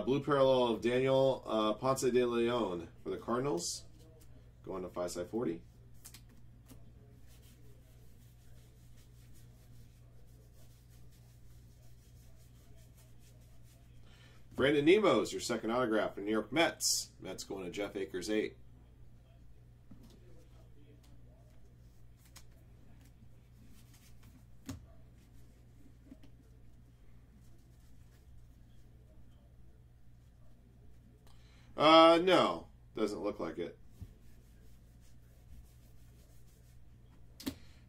Blue parallel of Daniel Ponce de Leon for the Cardinals. Going to 5/40. Brandon Nemo's your second autograph for New York Mets. Mets going to Jeff Akers 8. No, doesn't look like it.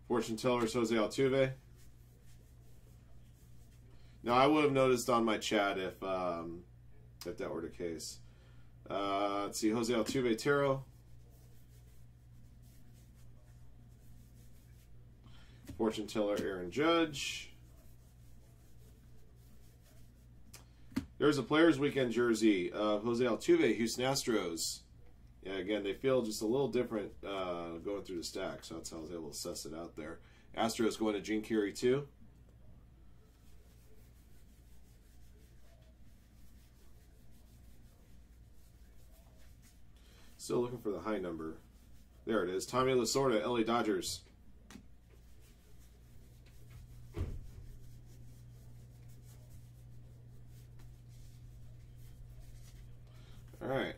Fortune Teller's Jose Altuve. No, I would have noticed on my chat if that were the case. Let's see, Jose Altuve Tarot. Fortune Teller Aaron Judge. There's a Players Weekend jersey of Jose Altuve, Houston Astros. Yeah, again, they feel just a little different going through the stack, so that's how I was able to suss it out there. Astros going to Gene Curie 2. Still looking for the high number. There it is. Tommy Lasorda, LA Dodgers. All right.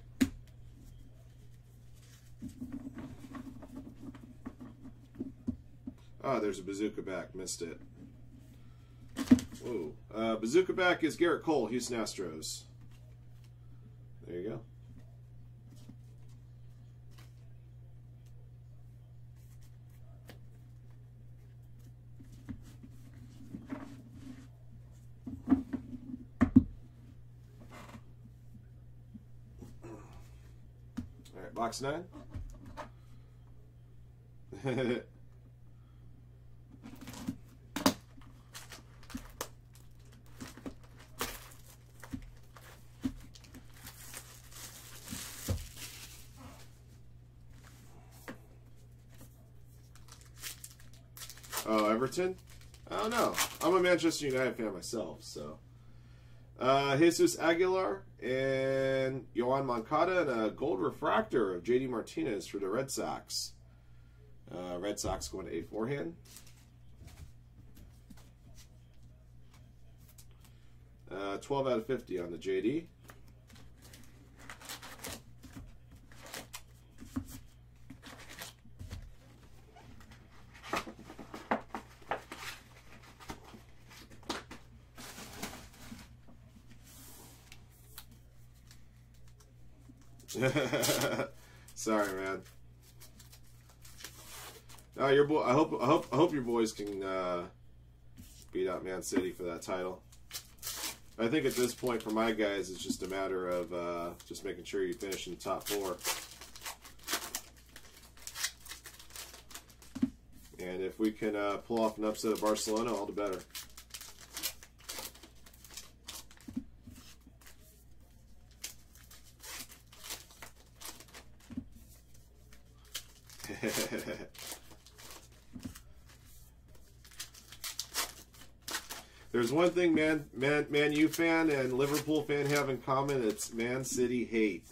Oh, there's a bazooka back. Missed it. Whoa. Bazooka back is Garrett Cole, Houston Astros. There you go. All right, box 9. Oh, Everton? I don't know. I'm a Manchester United fan myself, so. Jesus Aguilar and Yohan Moncada and a gold refractor of JD Martinez for the Red Sox. Red Sox going to 8 forehand. 12 out of 50 on the JD. Sorry, man. No, your boy. I hope your boys can beat out Man City for that title. I think at this point for my guys, it's just a matter of just making sure you finish in the top 4. And if we can pull off an upset of Barcelona, all the better. There's one thing Man U fan and Liverpool fan have in common. It's Man City hate.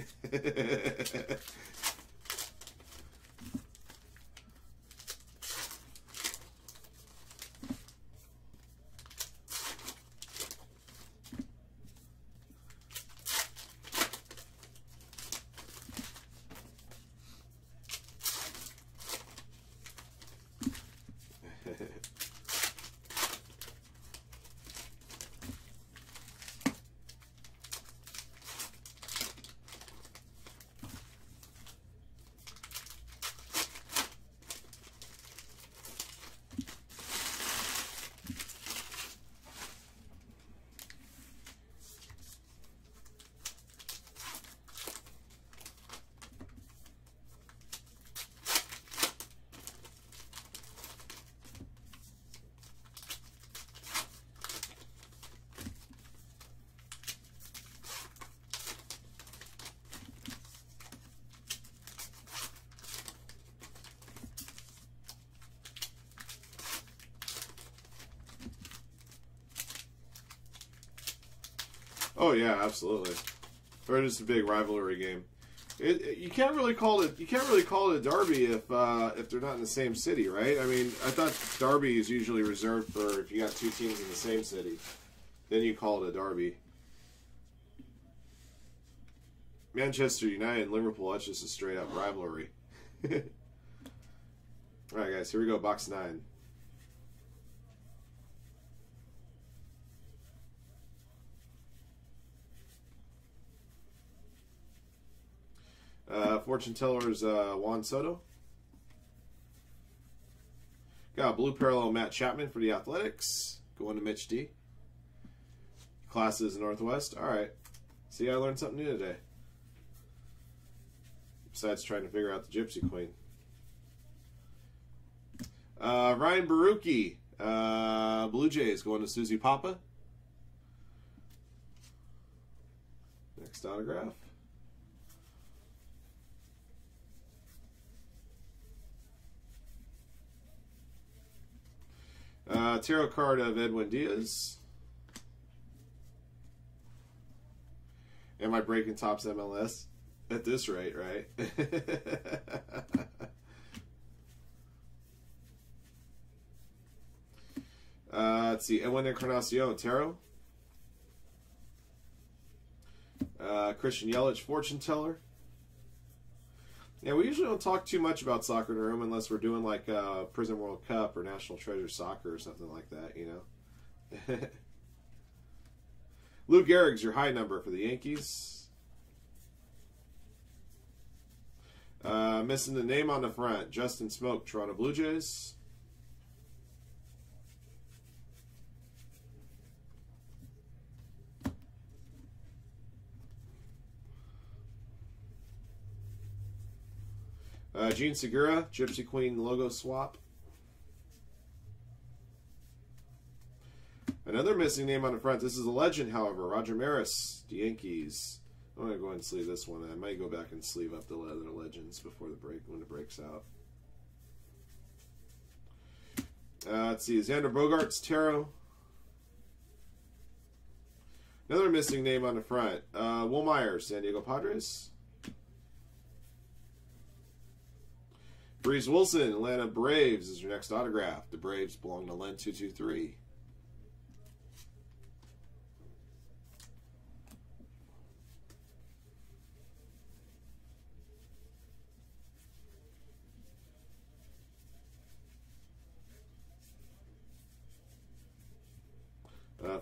Oh yeah, absolutely. Or just a big rivalry game. You can't really call it. You can't really call it a derby if they're not in the same city, right? I mean, I thought derby is usually reserved for if you got two teams in the same city, then you call it a derby. Manchester United and Liverpool, that's just a straight up rivalry. All right, guys, here we go. Box 9. Fortune teller's Juan Soto. Got a blue parallel Matt Chapman for the Athletics. Going to Mitch D. Classes Northwest. All right. See, I learned something new today. Besides trying to figure out the Gypsy Queen. Ryan Baruki. Blue Jays going to Susie Papa. Next autograph. Tarot card of Edwin Diaz. Am I breaking Topps MLS? At this rate, right? Let's see. Edwin Encarnacion, Tarot. Christian Yelich, Fortune Teller. Yeah, we usually don't talk too much about soccer in the room unless we're doing like Prison World Cup or National Treasure Soccer or something like that, you know. Lou Gehrig's your high number for the Yankees. Missing the name on the front. Justin Smoke, Toronto Blue Jays. Gene Segura, Gypsy Queen logo swap. Another missing name on the front. This is a legend, however. Roger Maris, the Yankees. I'm going to go ahead and sleeve this one. I might go back and sleeve up the other legends before the break, when it breaks out. Let's see. Xander Bogaerts, Tarot. Another missing name on the front. Will Myers, San Diego Padres. Breeze Wilson, Atlanta Braves is your next autograph. The Braves belong to Len 223.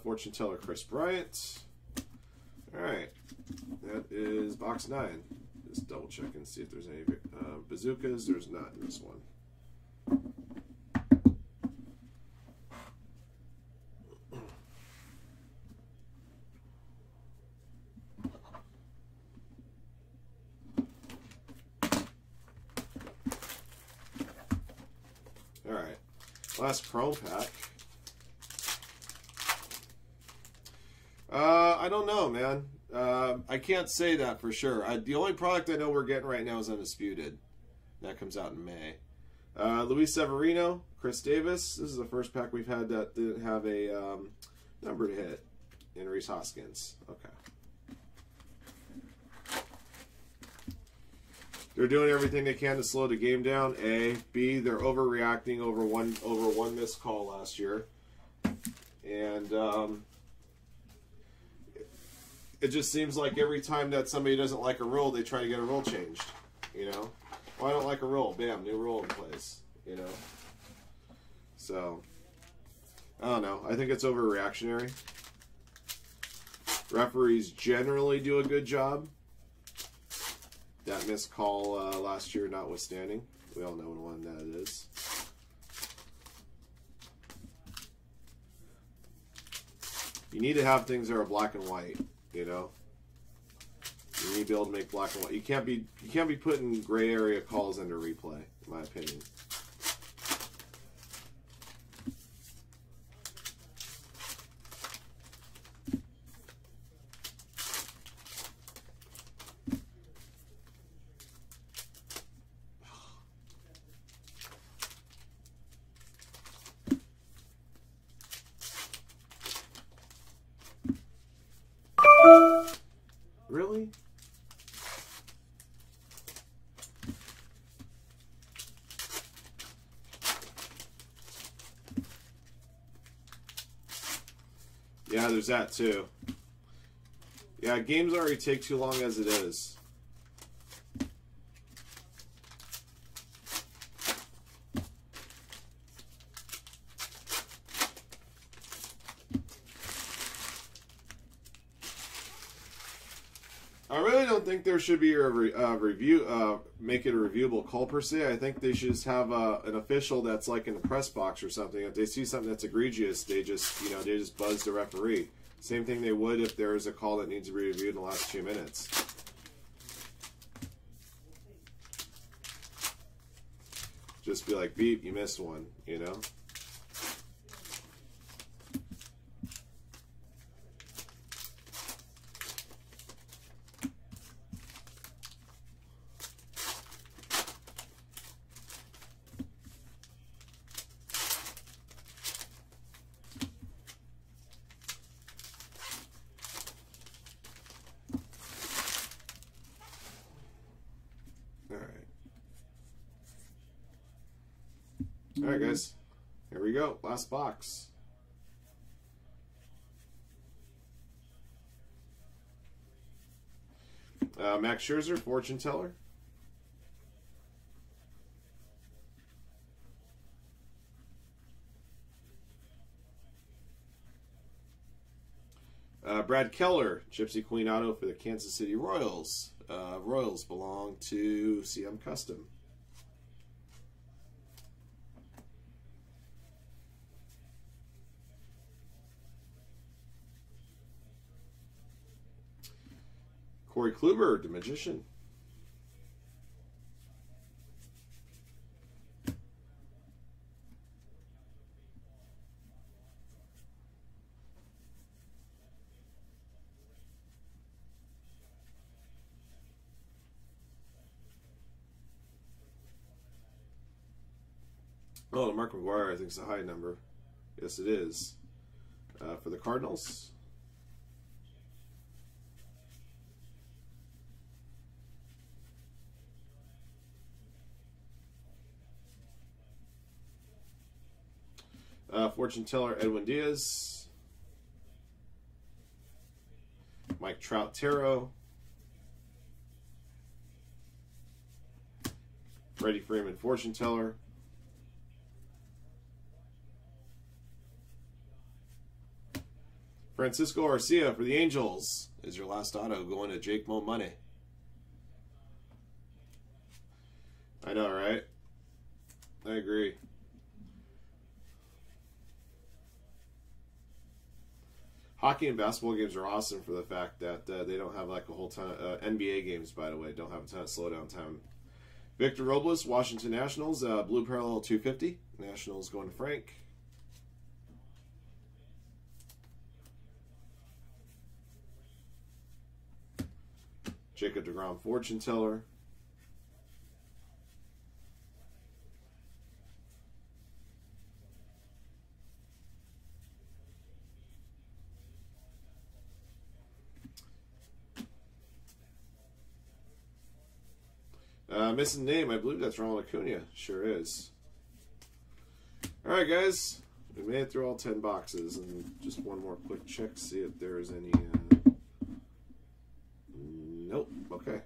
Fortune teller Chris Bryant. All right, that is box 9. Just double check and see if there's any bazookas. There's not in this one. All right, last chrome pack. I don't know, man. I can't say that for sure. The only product I know we're getting right now is Undisputed. That comes out in May. Luis Severino, Chris Davis. This is the first pack we've had that didn't have a number to hit. And Reese Hoskins. Okay. They're doing everything they can to slow the game down. A. B. They're overreacting over one missed call last year. And it just seems like every time that somebody doesn't like a rule, they try to get a rule changed, you know? Well, I don't like a rule. Bam, new rule in place, you know? So, I don't know. I think it's overreactionary. Referees generally do a good job. That missed call last year notwithstanding. We all know what one that is. You need to have things that are black and white. You know, you need to be able to make black and white. You can't be putting gray area calls under replay, in my opinion. Yeah, there's that too. Yeah, games already take too long as it is. I really don't think there should be a review, make it a reviewable call per se. I think they should just have an official that's like in the press box or something. If they see something that's egregious, they just, you know, they just buzz the referee. Same thing they would if there is a call that needs to be reviewed in the last 2 minutes. Just be like, beep, you missed one, you know? Alright guys, here we go, last box. Max Scherzer, Fortune Teller. Brad Keller, Gypsy Queen Auto for the Kansas City Royals. Royals belong to CM Custom. Corey Kluber, the Magician. Oh, Mark McGuire, I think it's a high number. Yes, it is. For the Cardinals. Fortune Teller, Edwin Diaz. Mike Trout, Tarot. Freddie Freeman, Fortune Teller. Francisco Arcia for the Angels is your last auto, going to Jake Mo Money. I know, right? I agree. Hockey and basketball games are awesome for the fact that they don't have like a whole ton of NBA games, by the way, don't have a ton of slowdown time. Victor Robles, Washington Nationals, blue parallel 250. Nationals going to Frank. Jacob deGrom, Fortune Teller. Missing name, I believe that's Ronald Acuna. Sure is. Alright guys, we made it through all 10 boxes, and just one more quick check, see if there's any... Nope, okay.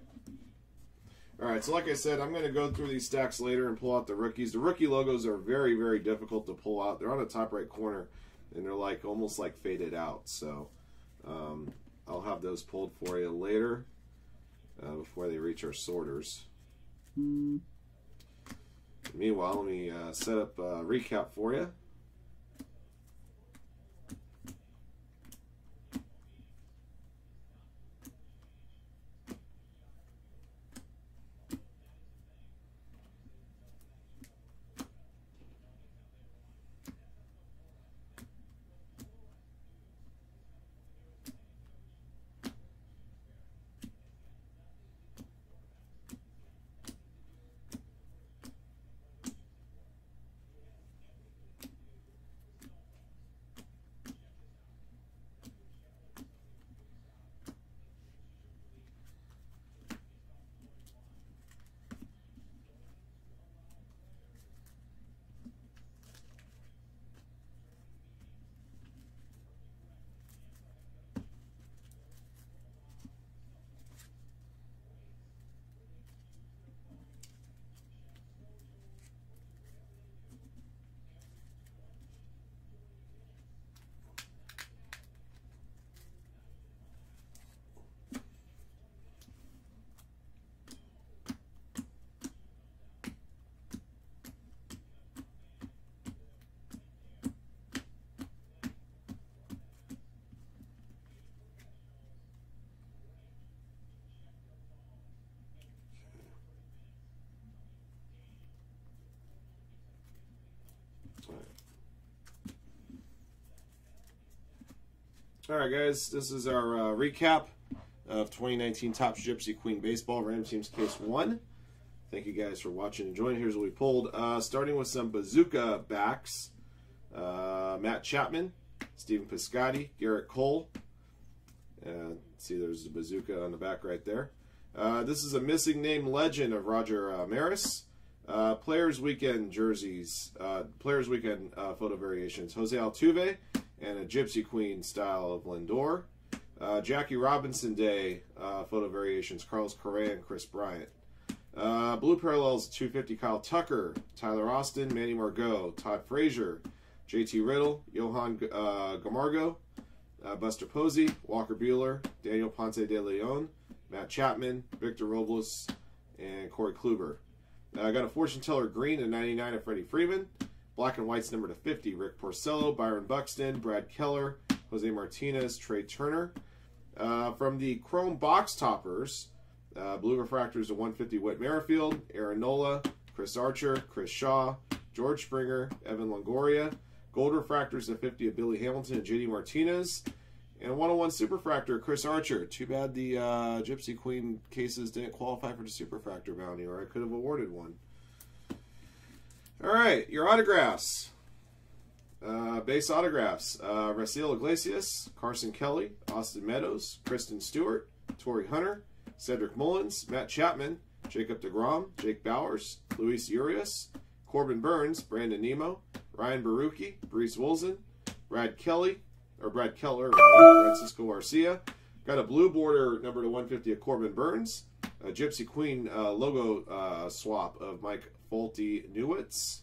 Alright, so like I said, I'm going to go through these stacks later and pull out the rookies. The rookie logos are very, very difficult to pull out. They're on the top right corner, and they're like almost like faded out, so I'll have those pulled for you later before they reach our sorters. Meanwhile, let me set up a recap for you. All right, guys, this is our recap of 2019 Topps Gypsy Queen Baseball Random Teams Case 1. Thank you guys for watching and joining. Here's what we pulled. Starting with some Bazooka backs. Matt Chapman, Stephen Piscotty, Garrett Cole. See, there's a Bazooka on the back right there. This is a missing name legend of Roger Maris. Players Weekend jerseys. Players Weekend photo variations. Jose Altuve and a Gypsy Queen style of Lindor. Jackie Robinson Day photo variations. Carlos Correa and Chris Bryant. Blue Parallels 250 Kyle Tucker, Tyler Austin, Manny Margot, Todd Frazier, JT Riddle, Johan Gamargo, Buster Posey, Walker Buehler, Daniel Ponce de Leon, Matt Chapman, Victor Robles, and Corey Kluber. I got a Fortune Teller Green to 99 of Freddie Freeman. Black and White's number to 50, Rick Porcello, Byron Buxton, Brad Keller, Jose Martinez, Trey Turner. From the Chrome Box Toppers, Blue Refractors to 150, Whit Merrifield, Aaron Nola, Chris Archer, Chris Shaw, George Springer, Evan Longoria. Gold Refractors to 50 of Billy Hamilton and JD Martinez. And a 101 Superfractor, Chris Archer. Too bad the Gypsy Queen cases didn't qualify for the Superfractor bounty, or I could have awarded one. All right, your autographs. Base autographs. Raciel Iglesias, Carson Kelly, Austin Meadows, Kristen Stewart, Torrey Hunter, Cedric Mullins, Matt Chapman, Jacob deGrom, Jake Bowers, Luis Urias, Corbin Burns, Brandon Nemo, Ryan Barucki, Brees Wilson, Brad Keller, Francisco Garcia. Got a blue border number to 150 of Corbin Burns, a Gypsy Queen logo swap of Mike Folty Newitz,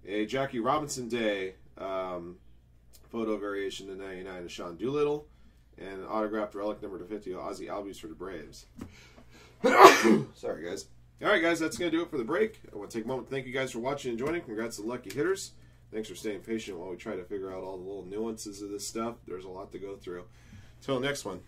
a Jackie Robinson Day photo variation to 99 of Sean Doolittle, and an autographed relic number to 50 of Ozzie Albies for the Braves. Sorry, guys. All right, guys, that's going to do it for the break. I want to take a moment to thank you guys for watching and joining. Congrats to the lucky hitters. Thanks for staying patient while we try to figure out all the little nuances of this stuff. There's a lot to go through. Until next one.